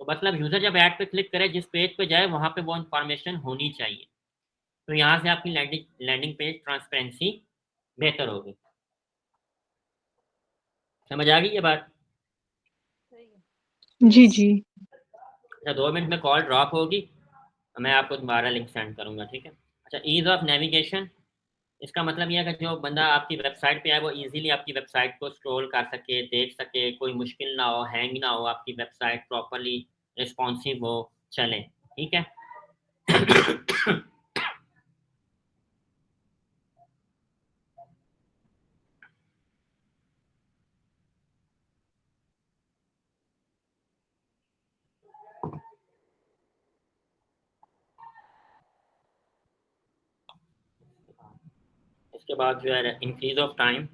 तो मतलब यूज़र जब ऐड पे क्लिक करे, जिस पेज पे जाए वहाँ पे वो इन्फॉर्मेशन होनी चाहिए। तो यहाँ से आपकी लैंडिंग पेज ट्रांसपेरेंसी बेहतर होगी। समझ आ गई ये बात? सही है। जी जी अच्छा 2 मिनट में कॉल ड्रॉप होगी, मैं आपको दोबारा लिंक सेंड करूँगा, ठीक है। अच्छा ईज़ ऑफ नेविगेशन, इसका मतलब ये है कि जो बंदा आपकी वेबसाइट पे आए वो इजीली आपकी वेबसाइट को स्क्रॉल कर सके, देख सके, कोई मुश्किल ना हो, हैंग ना हो, आपकी वेबसाइट प्रॉपर्ली रिस्पॉन्सिव हो, चले, ठीक है। इसके बाद जो है इंक्रीज ऑफ टाइम,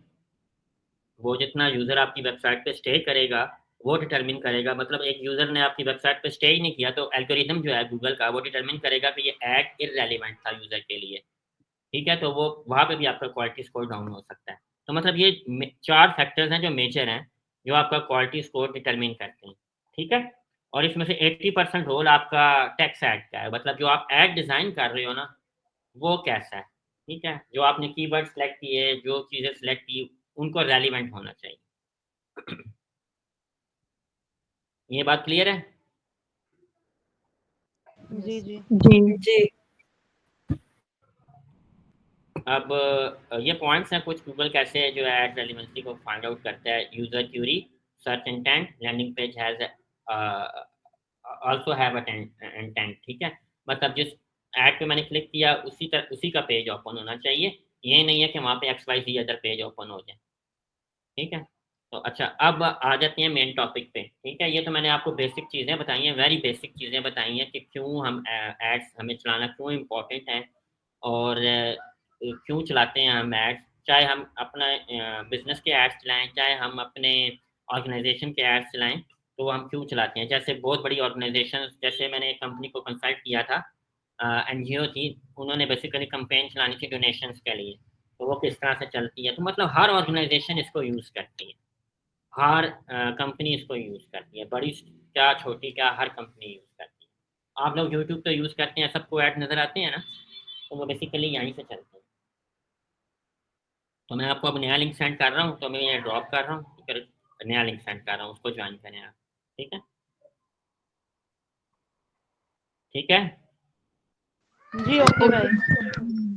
वो जितना यूज़र आपकी वेबसाइट पे स्टे करेगा वो डिटरमिन करेगा। मतलब एक यूज़र ने आपकी वेबसाइट पे स्टे ही नहीं किया तो एल्गोरिदम जो है गूगल का वो डिटरमिन करेगा कि ये ऐड इररेलेवेंट था यूज़र के लिए, ठीक है। तो वो वहाँ पे भी आपका क्वालिटी स्कोर डाउन हो सकता है। तो मतलब ये 4 फैक्टर्स हैं जो मेजर हैं, जो आपका क्वालिटी स्कोर डिटरमिन करते हैं, ठीक है। और इसमें से 80% रोल आपका टेक्स्ट ऐड का है, मतलब जो आप ऐड डिज़ाइन कर रहे हो ना वो कैसा है, ठीक है। जो आपने कीवर्ड सेलेक्ट किए, जो चीज़ें सेलेक्ट की, उनको रेलिवेंट होना चाहिए। ये बात क्लियर है? जी जी जी जी। अब ये पॉइंट्स हैं कुछ, गूगल कैसे जो है एड रेलिवेंसी को फाइंड आउट करता है। User query, search intent, landing page has also have intent, ठीक है। मतलब जिस ऐड पे मैंने क्लिक किया उसी का पेज ओपन होना चाहिए, ये नहीं है कि वहाँ पे XYZ अदर पेज ओपन हो जाए, ठीक है। तो अच्छा अब आ जाते हैं मेन टॉपिक पे, ठीक है। ये तो मैंने आपको बेसिक चीज़ें बताई हैं, वेरी बेसिक चीज़ें बताई हैं कि क्यों हम एड्स हमें चलाना क्यों इम्पोर्टेंट है, और क्यों चलाते हैं हम एड्स, चाहे हम अपना बिजनेस के एड्स चलाएं, चाहे हम अपने ऑर्गेनाइजेशन के एड्स चलाएं, तो हम क्यों चलाते हैं। जैसे बहुत बड़ी ऑर्गेनाइजेशन, जैसे मैंने एक कंपनी को कंसल्ट किया था, NGO थी, उन्होंने बेसिकली कंपेन चलानी थी डोनेशंस के लिए, तो वो किस तरह से चलती है। तो मतलब हर ऑर्गेनाइजेशन इसको यूज़ करती है, हर कंपनी इसको यूज़ करती है, बड़ी क्या छोटी क्या, हर कंपनी यूज़ करती है। आप लोग यूट्यूब तो यूज़ करते हैं, सबको ऐड नज़र आते हैं ना, तो वो बेसिकली यहीं से चलते हैं। तो मैं आपको अब नया लिंक सेंड कर रहा हूँ, तो मैं ये ड्रॉप कर रहा हूँ, फिर नया लिंक सेंड कर रहा हूँ, उसको ज्वाइन करें आप, ठीक है। ठीक है जी ओके भाई।